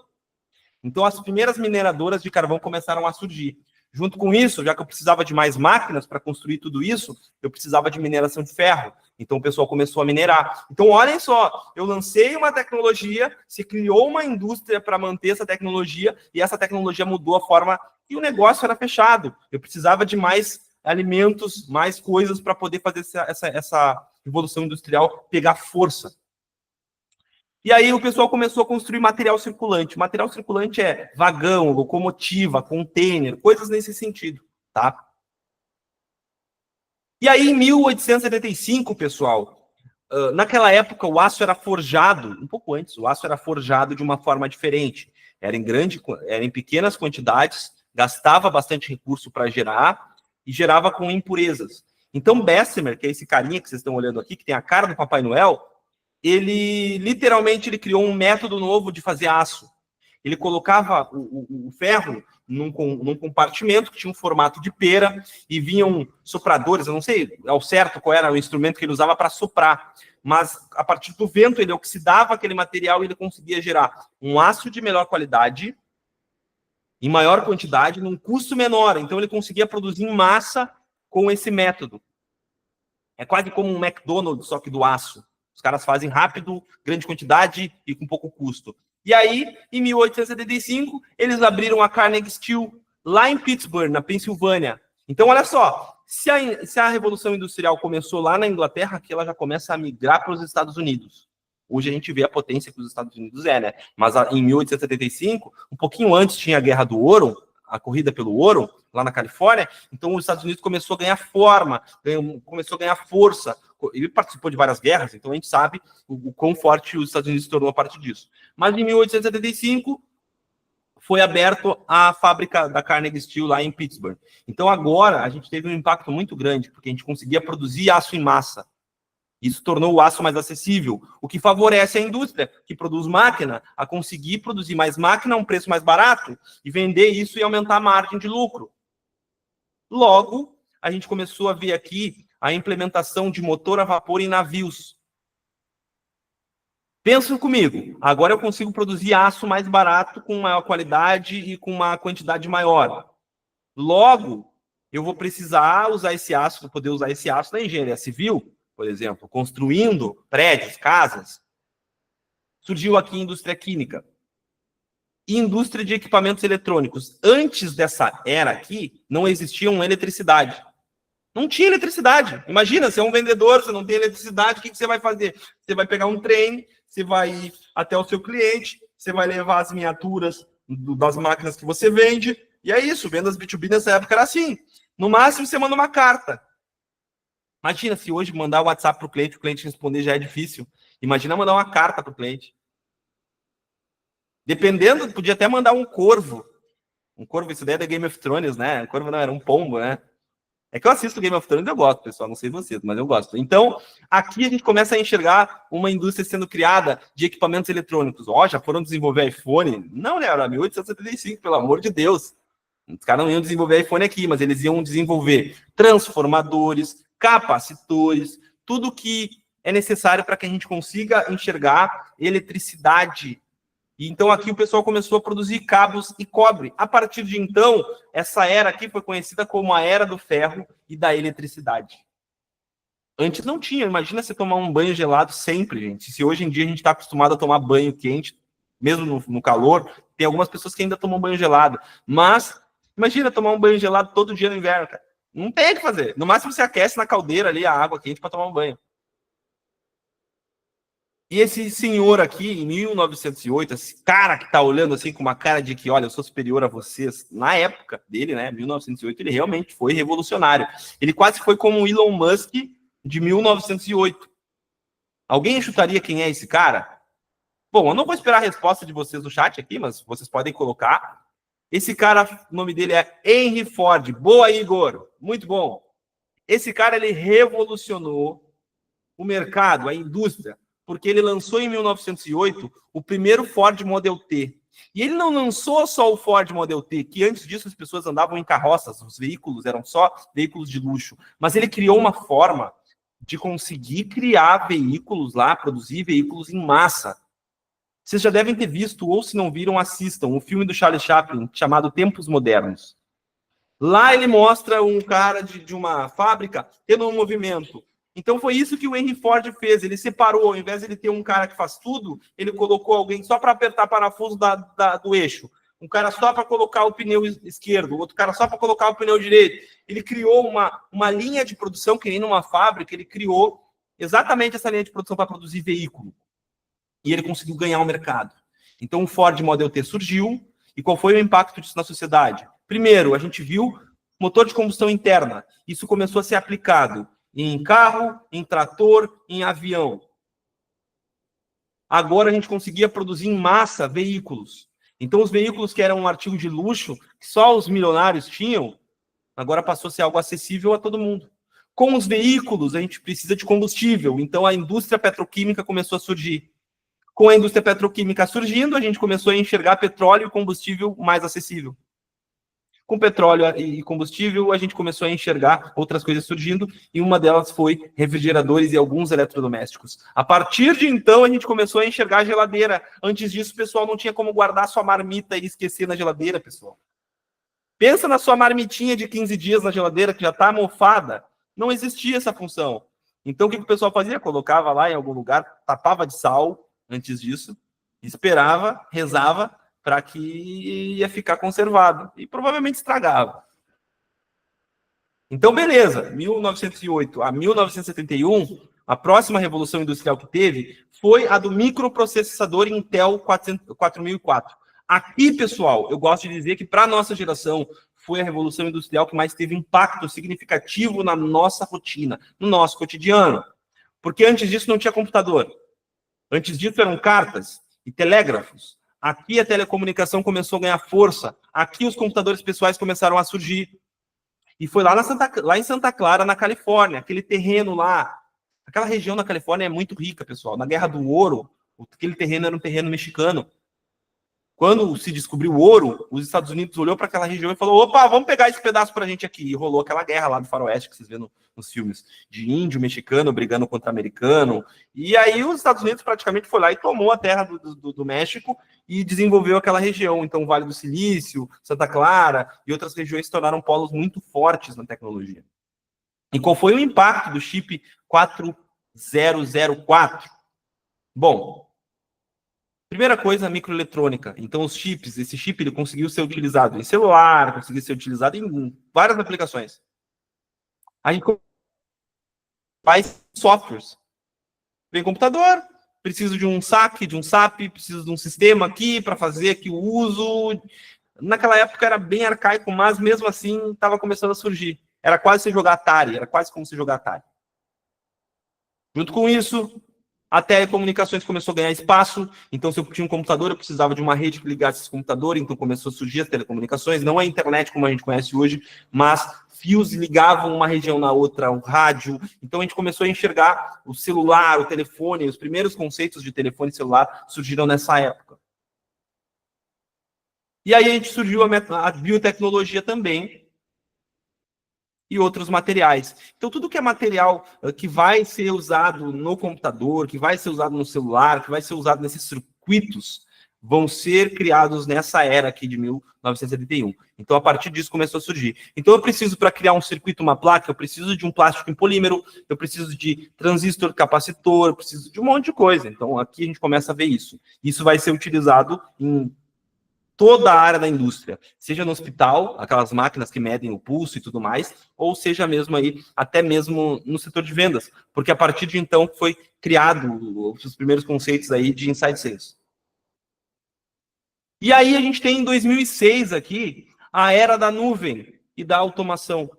Então, as primeiras mineradoras de carvão começaram a surgir. Junto com isso, já que eu precisava de mais máquinas para construir tudo isso, eu precisava de mineração de ferro. Então, o pessoal começou a minerar. Então, olhem só, eu lancei uma tecnologia, se criou uma indústria para manter essa tecnologia, e essa tecnologia mudou a forma que o negócio era fechado. Eu precisava de mais alimentos, mais coisas para poder fazer Revolução Industrial pegar força. E aí o pessoal começou a construir material circulante. Material circulante é vagão, locomotiva, container, coisas nesse sentido, tá? E aí, em 1875, pessoal, naquela época o aço era forjado, um pouco antes, o aço era forjado de uma forma diferente. Era em pequenas quantidades, gastava bastante recurso para gerar e gerava com impurezas. Então, Bessemer, que é esse carinha que vocês estão olhando aqui, que tem a cara do Papai Noel, ele literalmente criou um método novo de fazer aço. Ele colocava o ferro num compartimento que tinha um formato de pera e vinham sopradores, eu não sei ao certo qual era o instrumento que ele usava para soprar, mas a partir do vento ele oxidava aquele material e ele conseguia gerar um aço de melhor qualidade, em maior quantidade, num custo menor. Então ele conseguia produzir em massa com esse método. É quase como um McDonald's, só que do aço. Os caras fazem rápido, grande quantidade e com pouco custo. E aí, em 1875, eles abriram a Carnegie Steel lá em Pittsburgh, na Pensilvânia. Então, olha só, se a Revolução Industrial começou lá na Inglaterra, aqui ela já começa a migrar para os Estados Unidos. Hoje a gente vê a potência que os Estados Unidos né? Mas em 1875, um pouquinho antes, tinha a Guerra do Ouro, a corrida pelo ouro, lá na Califórnia. Então, os Estados Unidos começou a ganhar forma, começou a ganhar força. Ele participou de várias guerras, então a gente sabe o quão forte os Estados Unidos se tornou a partir disso. Mas em 1875 foi aberto a fábrica da Carnegie Steel lá em Pittsburgh. Então agora a gente teve um impacto muito grande, porque a gente conseguia produzir aço em massa. Isso tornou o aço mais acessível, o que favorece a indústria que produz máquina a conseguir produzir mais máquina a um preço mais barato e vender isso e aumentar a margem de lucro. Logo, a gente começou a ver aqui a implementação de motor a vapor em navios. Pensem comigo, agora eu consigo produzir aço mais barato, com maior qualidade e com uma quantidade maior. Logo, eu vou precisar usar esse aço, vou poder usar esse aço na engenharia civil, por exemplo, construindo prédios, casas. Surgiu aqui a indústria química. E indústria de equipamentos eletrônicos. Antes dessa era aqui, não existia eletricidade. Não tinha eletricidade. Imagina, você é um vendedor, você não tem eletricidade, o que você vai fazer? Você vai pegar um trem, você vai ir até o seu cliente, você vai levar as miniaturas das máquinas que você vende, e é isso, vendas B2B nessa época era assim. No máximo, você manda uma carta. Imagina se hoje mandar o WhatsApp para o cliente responder já é difícil. Imagina mandar uma carta para o cliente. Dependendo, podia até mandar um corvo. Um corvo, isso daí é da Game of Thrones, né? Um corvo não, era um pombo, né? É que eu assisto Game of Thrones e eu gosto, pessoal. Não sei vocês, mas eu gosto. Então, aqui a gente começa a enxergar uma indústria sendo criada de equipamentos eletrônicos. Ó, já foram desenvolver iPhone? Não, né? Era 1875, pelo amor de Deus. Os caras não iam desenvolver iPhone aqui, mas eles iam desenvolver transformadores, capacitores, tudo que é necessário para que a gente consiga enxergar eletricidade. E então aqui o pessoal começou a produzir cabos e cobre. A partir de então, essa era aqui foi conhecida como a Era do Ferro e da Eletricidade. Antes não tinha. Imagina você tomar um banho gelado sempre, gente. Se hoje em dia a gente está acostumado a tomar banho quente, mesmo no calor, tem algumas pessoas que ainda tomam banho gelado. Mas imagina tomar um banho gelado todo dia no inverno, cara. Não tem o que fazer. No máximo você aquece na caldeira ali a água quente para tomar um banho. E esse senhor aqui, em 1908, esse cara que tá olhando assim com uma cara de que, olha, eu sou superior a vocês, na época dele, né, 1908, ele realmente foi revolucionário. Ele quase foi como o Elon Musk de 1908. Alguém chutaria quem é esse cara? Bom, eu não vou esperar a resposta de vocês no chat aqui, mas vocês podem colocar. Esse cara, o nome dele é Henry Ford. Boa, Igor. Muito bom. Esse cara, ele revolucionou o mercado, a indústria, porque ele lançou em 1908 o primeiro Ford Model T. E ele não lançou só o Ford Model T, que antes disso as pessoas andavam em carroças, os veículos eram só veículos de luxo, mas ele criou uma forma de conseguir criar veículos lá, produzir veículos em massa. Vocês já devem ter visto, ou se não viram, assistam o filme do Charlie Chaplin, chamado Tempos Modernos. Lá ele mostra um cara de uma fábrica tendo um movimento. Então foi isso que o Henry Ford fez. Ele separou, ao invés de ele ter um cara que faz tudo, ele colocou alguém só para apertar parafuso do eixo. Um cara só para colocar o pneu esquerdo, outro cara só para colocar o pneu direito. Ele criou uma linha de produção, que nem numa fábrica, ele criou exatamente essa linha de produção para produzir veículo. E ele conseguiu ganhar o mercado. Então o Ford Model T surgiu, e qual foi o impacto disso na sociedade? Primeiro, a gente viu motor de combustão interna. Isso começou a ser aplicado em carro, em trator, em avião. Agora a gente conseguia produzir em massa veículos. Então os veículos que eram um artigo de luxo, que só os milionários tinham, agora passou a ser algo acessível a todo mundo. Com os veículos, a gente precisa de combustível. Então a indústria petroquímica começou a surgir. Com a indústria petroquímica surgindo, a gente começou a enxergar petróleo e combustível mais acessível. Com petróleo e combustível, a gente começou a enxergar outras coisas surgindo, e uma delas foi refrigeradores e alguns eletrodomésticos. A partir de então, a gente começou a enxergar a geladeira. Antes disso, o pessoal não tinha como guardar sua marmita e esquecer na geladeira, pessoal. Pensa na sua marmitinha de 15 dias na geladeira, que já está mofada. Não existia essa função. Então, o que o pessoal fazia? Colocava lá em algum lugar, tapava de sal antes disso, esperava, rezava, para que ia ficar conservado. E provavelmente estragava. Então, beleza. 1908 a 1971, a próxima revolução industrial que teve foi a do microprocessador Intel 4004. Aqui, pessoal, eu gosto de dizer que para a nossa geração foi a revolução industrial que mais teve impacto significativo na nossa rotina, no nosso cotidiano. Porque antes disso não tinha computador. Antes disso eram cartas e telégrafos. Aqui a telecomunicação começou a ganhar força. Aqui os computadores pessoais começaram a surgir. E foi lá em Santa Clara, na Califórnia, aquele terreno lá. Aquela região da Califórnia é muito rica, pessoal. Na Guerra do Ouro, aquele terreno era um terreno mexicano. Quando se descobriu o ouro, os Estados Unidos olhou para aquela região e falou: opa, vamos pegar esse pedaço para a gente aqui. E rolou aquela guerra lá do faroeste, que vocês vê nos filmes, de índio mexicano brigando contra americano. E aí os Estados Unidos praticamente foi lá e tomou a terra do México e desenvolveu aquela região. Então, o Vale do Silício, Santa Clara e outras regiões se tornaram polos muito fortes na tecnologia. E qual foi o impacto do chip 4004? Bom, primeira coisa, a microeletrônica. Então, os chips, esse chip ele conseguiu ser utilizado em celular, conseguiu ser utilizado em várias aplicações. A gente faz softwares. Vem computador, preciso de um SAC, de um SAP, preciso de um sistema aqui para fazer aqui o uso. Naquela época era bem arcaico, mas mesmo assim estava começando a surgir. Era quase você jogar Atari, era quase como você jogar Atari. Junto com isso, a telecomunicações começou a ganhar espaço. Então, se eu tinha um computador, eu precisava de uma rede que ligasse esse computador. Então, começou a surgir as telecomunicações. Não a internet como a gente conhece hoje, mas fios ligavam uma região na outra, o rádio. Então, a gente começou a enxergar o celular, o telefone. Os primeiros conceitos de telefone celular surgiram nessa época. E aí, a gente surgiu a biotecnologia também, e outros materiais. Então, tudo que é material que vai ser usado no computador, que vai ser usado no celular, que vai ser usado nesses circuitos, vão ser criados nessa era aqui de 1971. Então, a partir disso, começou a surgir. Então, eu preciso, para criar um circuito, uma placa, eu preciso de um plástico em polímero, eu preciso de transistor, capacitor, eu preciso de um monte de coisa. Então, aqui a gente começa a ver isso. Isso vai ser utilizado em toda a área da indústria, seja no hospital, aquelas máquinas que medem o pulso e tudo mais, ou seja mesmo aí, até mesmo no setor de vendas, porque a partir de então foi criado os primeiros conceitos aí de inside sales. E aí a gente tem em 2006 aqui a era da nuvem e da automação.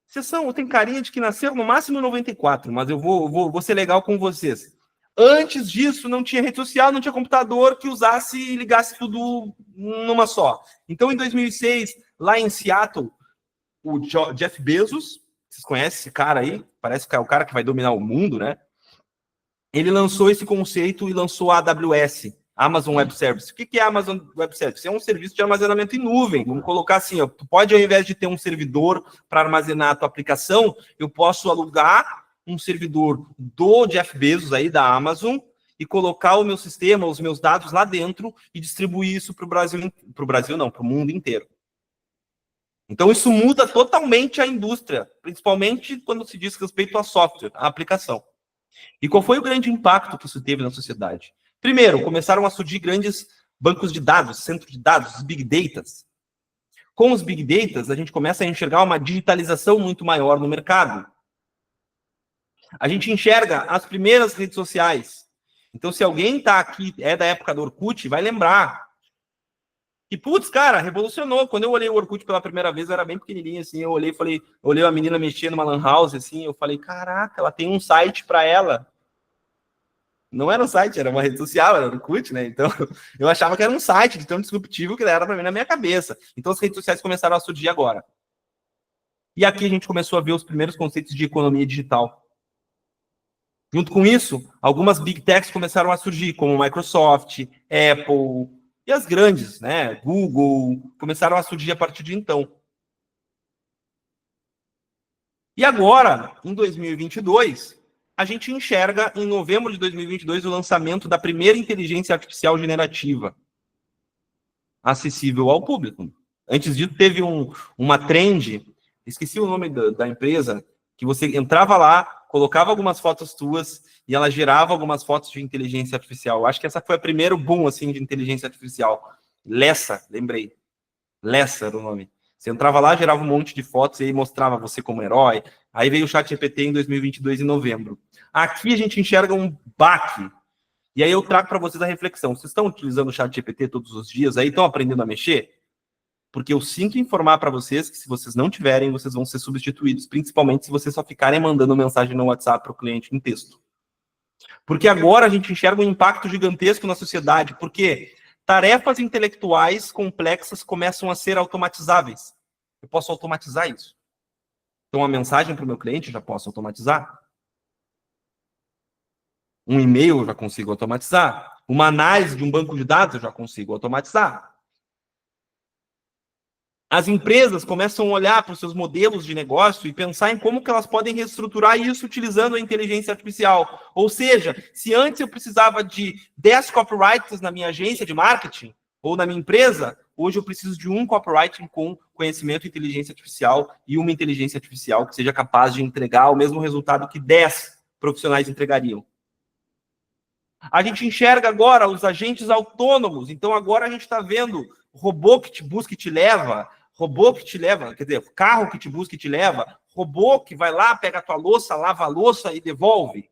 Vocês têm carinha de que nasceram no máximo em 94, mas eu vou ser legal com vocês. Antes disso, não tinha rede social, não tinha computador que usasse e ligasse tudo numa só. Então, em 2006, lá em Seattle, o Jeff Bezos, vocês conhecem esse cara aí? Parece que é o cara que vai dominar o mundo, né? Ele lançou esse conceito e lançou a AWS, Amazon Web Service. O que é Amazon Web Service? É um serviço de armazenamento em nuvem. Vamos colocar assim, ó, tu pode, ao invés de ter um servidor para armazenar a tua aplicação, eu posso alugar um servidor do Jeff Bezos aí, da Amazon, e colocar o meu sistema, os meus dados lá dentro e distribuir isso para o Brasil não, para o mundo inteiro. Então isso muda totalmente a indústria, principalmente quando se diz respeito a software, a aplicação. E qual foi o grande impacto que isso teve na sociedade? Primeiro, começaram a surgir grandes bancos de dados, centros de dados, big data. Com os big data, a gente começa a enxergar uma digitalização muito maior no mercado. A gente enxerga as primeiras redes sociais. Então, se alguém está aqui, é da época do Orkut, vai lembrar que, putz, cara, revolucionou. Quando eu olhei o Orkut pela primeira vez, eu era bem pequenininho, assim, eu olhei e falei, olhei a menina mexendo numa lan house, assim, eu falei, caraca, ela tem um site para ela. Não era um site, era uma rede social, era o Orkut, né? Então, eu achava que era um site de tão disruptivo que era para mim na minha cabeça. Então, as redes sociais começaram a surgir agora. E aqui a gente começou a ver os primeiros conceitos de economia digital. Junto com isso, algumas big techs começaram a surgir, como Microsoft, Apple e as grandes, né? Google, começaram a surgir a partir de então. E agora, em 2022, a gente enxerga em novembro de 2022 o lançamento da primeira inteligência artificial generativa acessível ao público. Antes disso, teve uma trend, esqueci o nome da empresa, que você entrava lá, colocava algumas fotos tuas e ela gerava algumas fotos de inteligência artificial. Eu acho que essa foi o primeiro boom assim, de inteligência artificial. Lessa, lembrei. Lessa era o nome. Você entrava lá, gerava um monte de fotos e aí mostrava você como herói. Aí veio o ChatGPT em 2022, em novembro. Aqui a gente enxerga um baque. E aí eu trago para vocês a reflexão. Vocês estão utilizando o ChatGPT todos os dias aí? Estão aprendendo a mexer? Porque eu sinto informar para vocês que se vocês não tiverem, vocês vão ser substituídos, principalmente se vocês só ficarem mandando mensagem no WhatsApp para o cliente em texto. Porque agora a gente enxerga um impacto gigantesco na sociedade, porque tarefas intelectuais complexas começam a ser automatizáveis. Eu posso automatizar isso. Então, uma mensagem para o meu cliente eu já posso automatizar. Um e-mail eu já consigo automatizar. Uma análise de um banco de dados eu já consigo automatizar. As empresas começam a olhar para os seus modelos de negócio e pensar em como que elas podem reestruturar isso utilizando a inteligência artificial. Ou seja, se antes eu precisava de 10 copywriters na minha agência de marketing ou na minha empresa, hoje eu preciso de um copywriting com conhecimento e inteligência artificial e uma inteligência artificial que seja capaz de entregar o mesmo resultado que 10 profissionais entregariam. A gente enxerga agora os agentes autônomos. Então, agora a gente está vendo robô que te busca e te leva, robô que te leva, quer dizer, carro que te busca e te leva, robô que vai lá, pega a tua louça, lava a louça e devolve.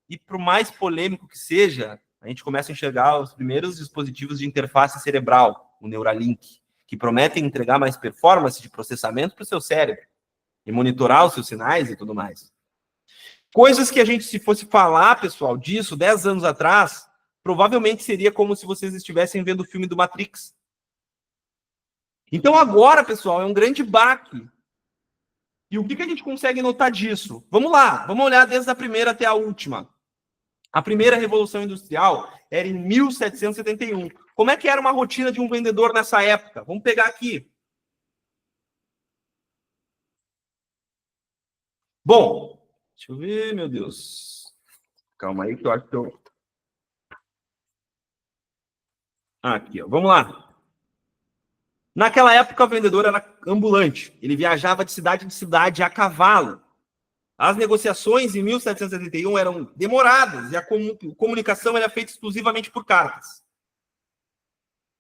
E por mais polêmico que seja, a gente começa a enxergar os primeiros dispositivos de interface cerebral, o Neuralink, que prometem entregar mais performance de processamento para o seu cérebro e monitorar os seus sinais e tudo mais. Coisas que a gente, se fosse falar, pessoal, disso 10 anos atrás, provavelmente seria como se vocês estivessem vendo o filme do Matrix. Então agora, pessoal, é um grande baque. E o que a gente consegue notar disso? Vamos lá, vamos olhar desde a primeira até a última. A primeira revolução industrial era em 1771. Como é que era uma rotina de um vendedor nessa época? Vamos pegar aqui. Bom, deixa eu ver, meu Deus. Calma aí que eu acho que eu... Aqui, ó. Vamos lá. Naquela época, o vendedor era ambulante. Ele viajava de cidade em cidade a cavalo. As negociações em 1771 eram demoradas e a comunicação era feita exclusivamente por cartas.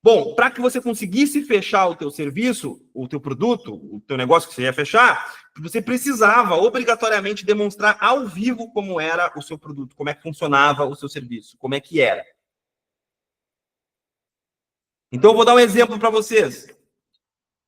Bom, para que você conseguisse fechar o teu serviço, o teu produto, o teu negócio que você ia fechar, você precisava obrigatoriamente demonstrar ao vivo como era o seu produto, como é que funcionava o seu serviço, como é que era. Então, eu vou dar um exemplo para vocês.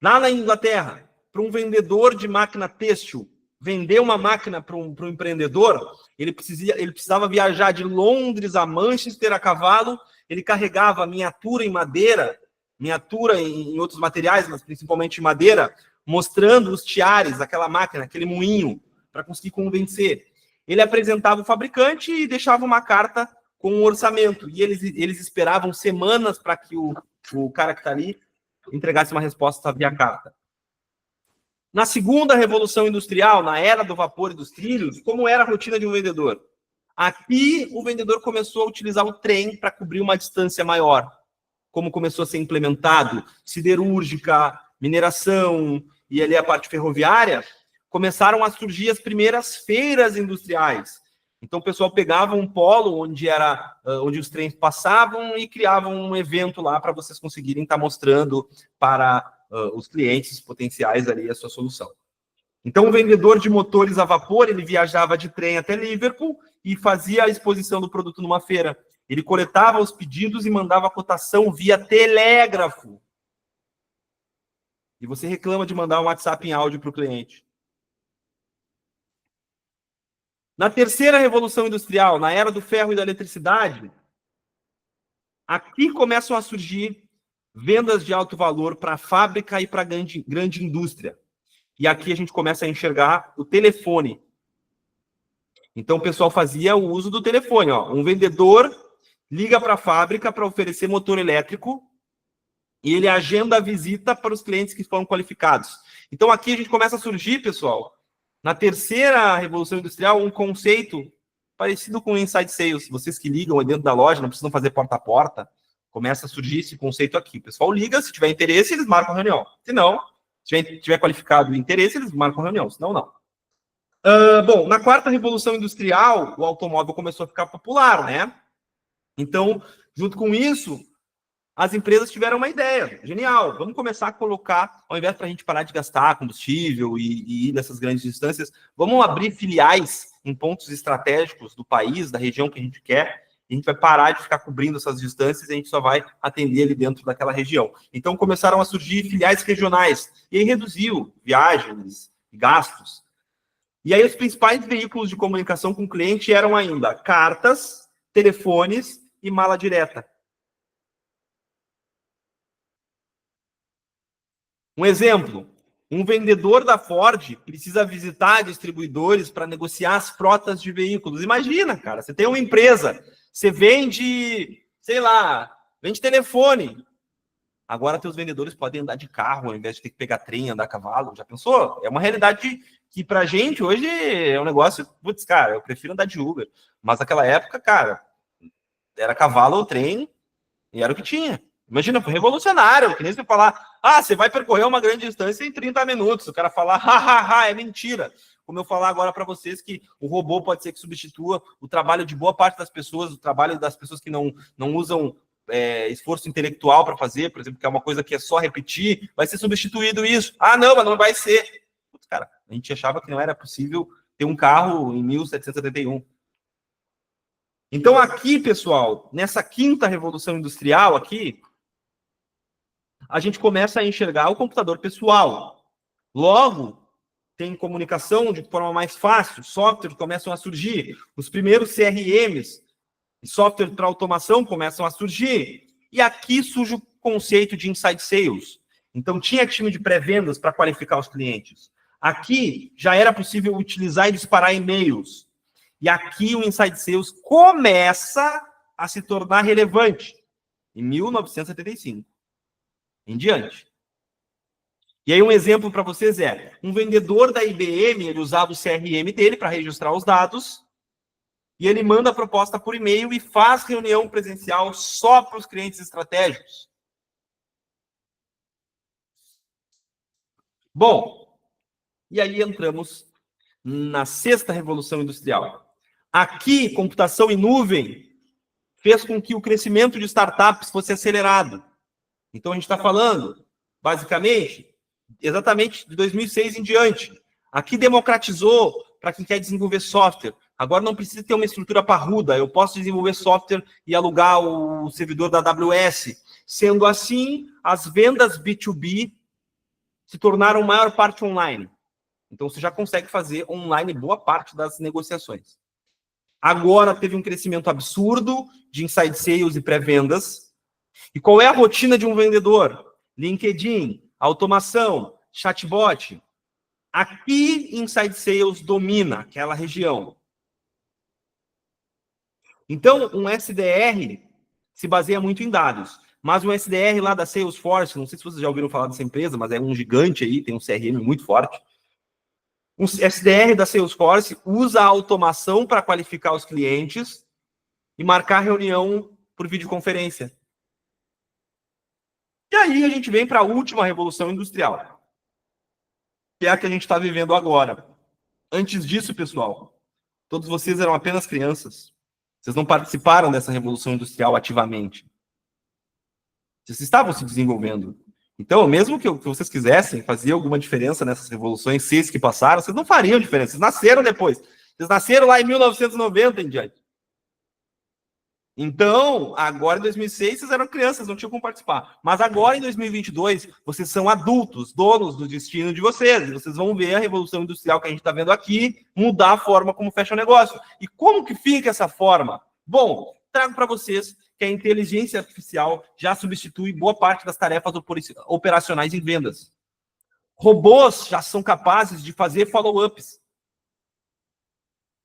Lá na Inglaterra, para um vendedor de máquina têxtil vender uma máquina para um empreendedor, ele precisava viajar de Londres a Manchester a cavalo, ele carregava miniatura em madeira, miniatura em outros materiais, mas principalmente em madeira, mostrando os tiares daquela máquina, aquele moinho, para conseguir convencer. Ele apresentava o fabricante e deixava uma carta com um orçamento. E eles esperavam semanas para que o cara que está ali entregasse uma resposta via carta. Na segunda revolução industrial, na era do vapor e dos trilhos, como era a rotina de um vendedor? Aqui, o vendedor começou a utilizar o trem para cobrir uma distância maior. Como começou a ser implementado siderúrgica, mineração e ali a parte ferroviária, começaram a surgir as primeiras feiras industriais. Então, o pessoal pegava um polo onde os trens passavam e criavam um evento lá para vocês conseguirem estar mostrando para os clientes potenciais ali a sua solução. Então, o vendedor de motores a vapor, ele viajava de trem até Liverpool e fazia a exposição do produto numa feira. Ele coletava os pedidos e mandava a cotação via telégrafo. E você reclama de mandar um WhatsApp em áudio para o cliente. Na terceira revolução industrial, na era do ferro e da eletricidade, aqui começam a surgir vendas de alto valor para a fábrica e para a grande indústria. E aqui a gente começa a enxergar o telefone. Então o pessoal fazia o uso do telefone. Ó. Um vendedor liga para a fábrica para oferecer motor elétrico e ele agenda a visita para os clientes que foram qualificados. Então aqui a gente começa a surgir, pessoal, na terceira revolução industrial, um conceito parecido com o Inside Sales. Vocês que ligam dentro da loja, não precisam fazer porta a porta, começa a surgir esse conceito aqui. O pessoal liga, se tiver interesse, eles marcam reunião. Se não, se tiver qualificado o interesse, eles marcam reunião. Se não, não. Bom, na quarta revolução industrial, o automóvel começou a ficar popular, né? Então, junto com isso, as empresas tiveram uma ideia. Genial, vamos começar a colocar, ao invés para a gente parar de gastar combustível e ir nessas grandes distâncias, vamos abrir filiais em pontos estratégicos do país, da região que a gente quer, e a gente vai parar de ficar cobrindo essas distâncias e a gente só vai atender ali dentro daquela região. Então, começaram a surgir filiais regionais, e aí reduziu viagens, gastos. E aí, os principais veículos de comunicação com o cliente eram ainda cartas, telefones e mala direta. Um exemplo, um vendedor da Ford precisa visitar distribuidores para negociar as frotas de veículos. Imagina, cara, você tem uma empresa, você vende, sei lá, vende telefone. Agora, teus vendedores podem andar de carro ao invés de ter que pegar trem, andar a cavalo. Já pensou? É uma realidade que pra gente hoje é um negócio, putz, cara, eu prefiro andar de Uber. Mas naquela época, cara, era cavalo ou trem e era o que tinha. Imagina, foi revolucionário, que nem você falar, você vai percorrer uma grande distância em 30 minutos. O cara falar, hahaha, é mentira. Como eu falar agora para vocês que o robô pode ser que substitua o trabalho de boa parte das pessoas, o trabalho das pessoas que não usam esforço intelectual para fazer, por exemplo, que é uma coisa que é só repetir, vai ser substituído isso. Não, mas não vai ser. Putz, cara, a gente achava que não era possível ter um carro em 1771. Então aqui, pessoal, nessa quinta revolução industrial aqui, a gente começa a enxergar o computador pessoal. Logo, tem comunicação de forma mais fácil, softwares começam a surgir, os primeiros CRMs, software para automação começam a surgir, e aqui surge o conceito de inside sales. Então, tinha time de pré-vendas para qualificar os clientes. Aqui, já era possível utilizar e disparar e-mails. E aqui, o inside sales começa a se tornar relevante, em 1975, em diante. E aí, um exemplo para vocês é, um vendedor da IBM, ele usava o CRM dele para registrar os dados, e ele manda a proposta por e-mail e faz reunião presencial só para os clientes estratégicos. Bom, e aí entramos na sexta revolução industrial. Aqui, computação em nuvem fez com que o crescimento de startups fosse acelerado. Então, a gente está falando, basicamente, exatamente de 2006 em diante. Aqui democratizou para quem quer desenvolver software. Agora não precisa ter uma estrutura parruda. Eu posso desenvolver software e alugar o servidor da AWS. Sendo assim, as vendas B2B se tornaram maior parte online. Então, você já consegue fazer online boa parte das negociações. Agora teve um crescimento absurdo de inside sales e pré-vendas. E qual é a rotina de um vendedor? LinkedIn, automação, chatbot. Aqui, inside sales domina aquela região. Então, um SDR se baseia muito em dados. Mas um SDR lá da Salesforce, não sei se vocês já ouviram falar dessa empresa, mas é um gigante aí, tem um CRM muito forte. Um SDR da Salesforce usa a automação para qualificar os clientes e marcar reunião por videoconferência. E aí a gente vem para a última revolução industrial, que é a que a gente está vivendo agora. Antes disso, pessoal, todos vocês eram apenas crianças. Vocês não participaram dessa revolução industrial ativamente. Vocês estavam se desenvolvendo. Então, mesmo que vocês quisessem fazer alguma diferença nessas revoluções 6 que passaram, vocês não fariam diferença. Vocês nasceram depois. Vocês nasceram lá em 1990 em diante. Então, agora em 2006, vocês eram crianças, não tinham como participar. Mas agora em 2022, vocês são adultos, donos do destino de vocês. E vocês vão ver a revolução industrial que a gente está vendo aqui mudar a forma como fecha o negócio. E como que fica essa forma? Bom, trago para vocês que a inteligência artificial já substitui boa parte das tarefas operacionais em vendas. Robôs já são capazes de fazer follow-ups.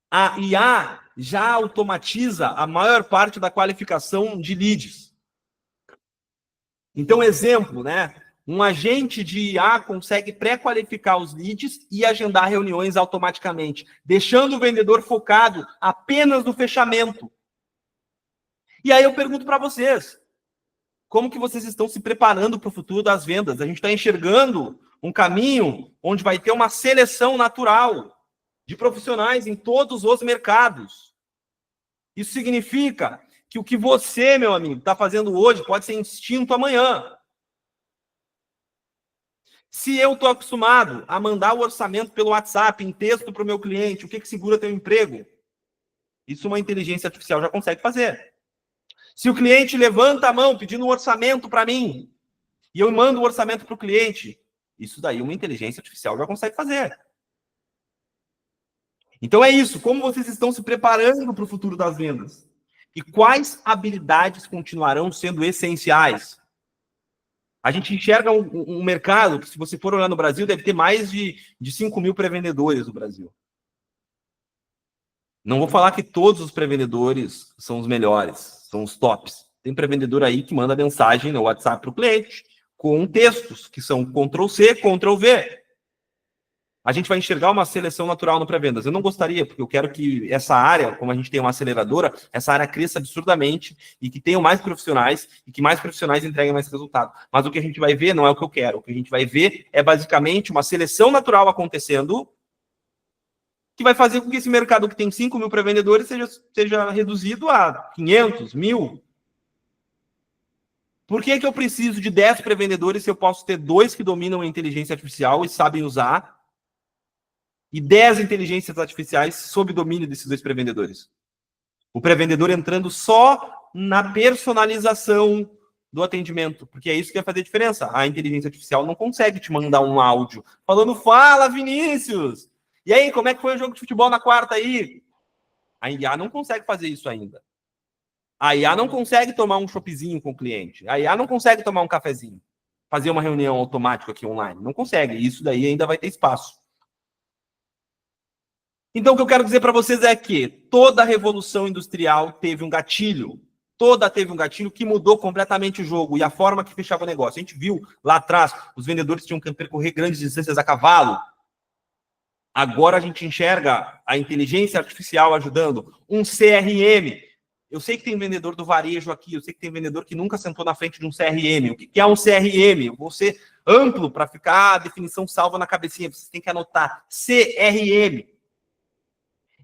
A IA já automatiza a maior parte da qualificação de leads. Então, exemplo, né? Um agente de IA consegue pré-qualificar os leads e agendar reuniões automaticamente, deixando o vendedor focado apenas no fechamento. E aí eu pergunto para vocês, como que vocês estão se preparando para o futuro das vendas? A gente está enxergando um caminho onde vai ter uma seleção natural de profissionais em todos os mercados. Isso significa que o que você, meu amigo, está fazendo hoje pode ser extinto amanhã. Se eu estou acostumado a mandar o orçamento pelo WhatsApp em texto para o meu cliente, o que segura teu emprego? Isso uma inteligência artificial já consegue fazer. Se o cliente levanta a mão pedindo um orçamento para mim, e eu mando o orçamento para o cliente, isso daí uma inteligência artificial já consegue fazer. Então é isso, como vocês estão se preparando para o futuro das vendas? E quais habilidades continuarão sendo essenciais? A gente enxerga um mercado que, se você for olhar no Brasil, deve ter mais de 5 mil pré-vendedores no Brasil. Não vou falar que todos os pré-vendedores são os melhores, são os tops. Tem pré-vendedor aí que manda mensagem no WhatsApp para o cliente com textos que são Ctrl+C, Ctrl+V. A gente vai enxergar uma seleção natural no pré-vendas. Eu não gostaria, porque eu quero que essa área, como a gente tem uma aceleradora, essa área cresça absurdamente e que tenham mais profissionais e que mais profissionais entreguem mais resultado. Mas o que a gente vai ver não é o que eu quero. O que a gente vai ver é basicamente uma seleção natural acontecendo que vai fazer com que esse mercado que tem 5 mil pré-vendedores seja reduzido a 500, 1.000. Por que eu preciso de 10 pré-vendedores se eu posso ter 2 que dominam a inteligência artificial e sabem usar e 10 inteligências artificiais sob domínio desses 2 pré-vendedores? O pré-vendedor entrando só na personalização do atendimento, porque é isso que vai fazer diferença. A inteligência artificial não consegue te mandar um áudio falando, fala, Vinícius! E aí, como é que foi o jogo de futebol na quarta aí? A IA não consegue fazer isso ainda. A IA não consegue tomar um choppzinho com o cliente. A IA não consegue tomar um cafezinho. Fazer uma reunião automática aqui online. Não consegue. Isso daí ainda vai ter espaço. Então, o que eu quero dizer para vocês é que toda a revolução industrial teve um gatilho. Toda teve um gatilho que mudou completamente o jogo e a forma que fechava o negócio. A gente viu lá atrás, os vendedores tinham que percorrer grandes distâncias a cavalo. Agora a gente enxerga a inteligência artificial ajudando. Um CRM. Eu sei que tem vendedor do varejo aqui, eu sei que tem vendedor que nunca sentou na frente de um CRM. O que é um CRM? Eu vou ser amplo para ficar a definição salva na cabecinha. Vocês têm que anotar. CRM.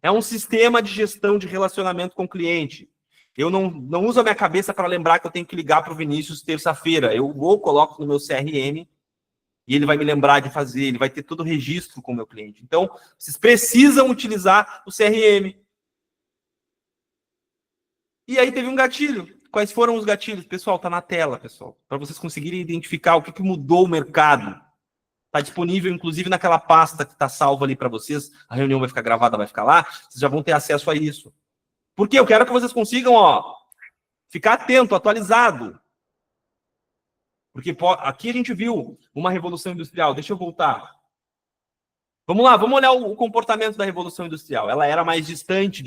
É um sistema de gestão de relacionamento com o cliente. Eu não uso a minha cabeça para lembrar que eu tenho que ligar para o Vinícius terça-feira. Eu coloco no meu CRM e ele vai me lembrar de fazer, ele vai ter todo o registro com o meu cliente. Então, vocês precisam utilizar o CRM. E aí teve um gatilho. Quais foram os gatilhos? Pessoal, tá na tela, pessoal. Para vocês conseguirem identificar o que mudou o mercado. Está disponível, inclusive, naquela pasta que está salva ali para vocês. A reunião vai ficar gravada, vai ficar lá. Vocês já vão ter acesso a isso. Porque eu quero que vocês consigam, ficar atento, atualizado. Porque aqui a gente viu uma revolução industrial. Deixa eu voltar. Vamos lá, vamos olhar o comportamento da revolução industrial. Ela era mais distante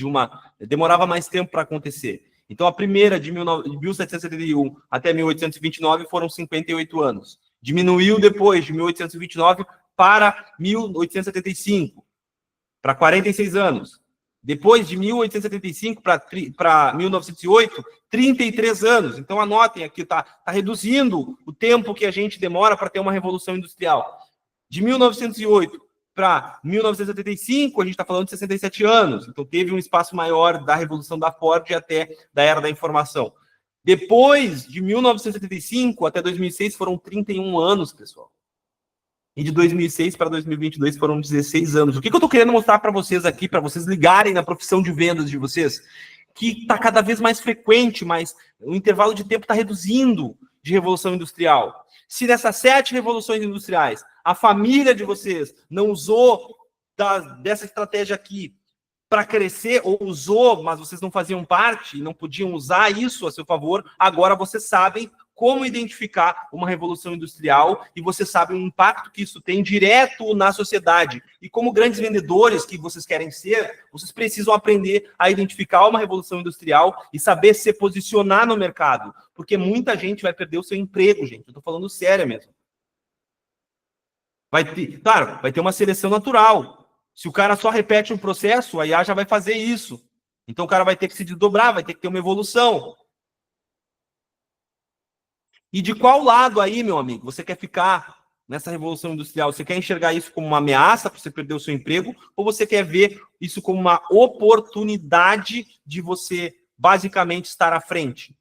demorava mais tempo para acontecer. Então, a primeira, de 1771 até 1829, foram 58 anos. Diminuiu depois, de 1829 para 1875, para 46 anos. Depois, de 1875 para 1908, 33 anos. Então, anotem aqui, está reduzindo o tempo que a gente demora para ter uma revolução industrial. De 1908 para 1975, a gente está falando de 67 anos. Então, teve um espaço maior da Revolução da Ford até da Era da Informação. Depois de 1975 até 2006 foram 31 anos, pessoal. E de 2006 para 2022 foram 16 anos. O que eu estou querendo mostrar para vocês aqui, para vocês ligarem na profissão de vendas de vocês? Que está cada vez mais frequente, mas o intervalo de tempo está reduzindo de revolução industrial. Se nessas 7 revoluções industriais a família de vocês não usou dessa estratégia aqui para crescer, ou usou, mas vocês não faziam parte, não podiam usar isso a seu favor, agora vocês sabem como identificar uma revolução industrial e você sabe o impacto que isso tem direto na sociedade. E como grandes vendedores que vocês querem ser, vocês precisam aprender a identificar uma revolução industrial e saber se posicionar no mercado. Porque muita gente vai perder o seu emprego, gente. Eu estou falando sério mesmo. Claro, vai ter uma seleção natural. Se o cara só repete um processo, a IA já vai fazer isso. Então o cara vai ter que se desdobrar, vai ter que ter uma evolução. E de qual lado aí, meu amigo, você quer ficar nessa revolução industrial? Você quer enxergar isso como uma ameaça para você perder o seu emprego? Ou você quer ver isso como uma oportunidade de você, basicamente, estar à frente?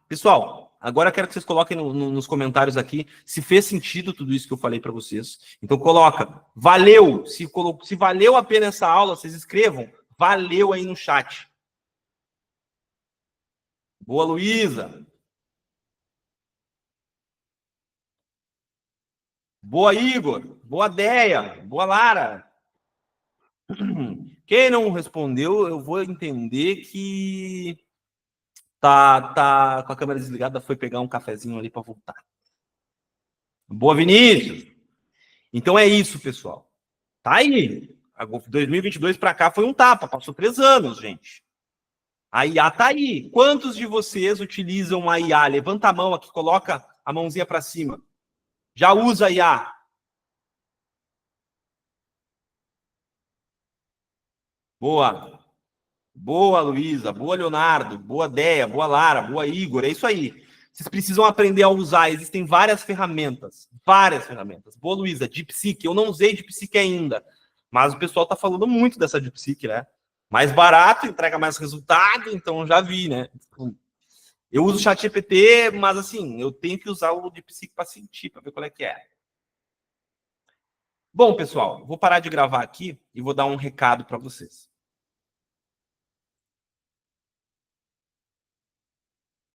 Pessoal, agora eu quero que vocês coloquem nos comentários aqui se fez sentido tudo isso que eu falei para vocês. Então coloca, valeu. Se valeu a pena essa aula, vocês escrevam, valeu aí no chat. Boa, Luísa. Boa, Igor. Boa, Deia. Boa, Lara. Quem não respondeu, eu vou entender que tá com a câmera desligada, foi pegar um cafezinho ali para voltar. Boa, Vinícius. Então é isso, pessoal. Tá aí. 2022 para cá foi um tapa, passou 3 anos, gente. A IA tá aí. Quantos de vocês utilizam a IA? Levanta a mão aqui, coloca a mãozinha para cima. Já usa a IA? Boa. Boa, Luísa. Boa, Leonardo. Boa, Deia. Boa, Lara. Boa, Igor. É isso aí. Vocês precisam aprender a usar. Existem várias ferramentas. Várias ferramentas. Boa, Luísa. DeepSeek. Eu não usei DeepSeek ainda. Mas o pessoal tá falando muito dessa DeepSeek, né? Mais barato, entrega mais resultado. Então, já vi, né? Eu uso o ChatGPT, mas assim, eu tenho que usar o DeepSeek para sentir, para ver qual é que é. Bom, pessoal, vou parar de gravar aqui e vou dar um recado para vocês.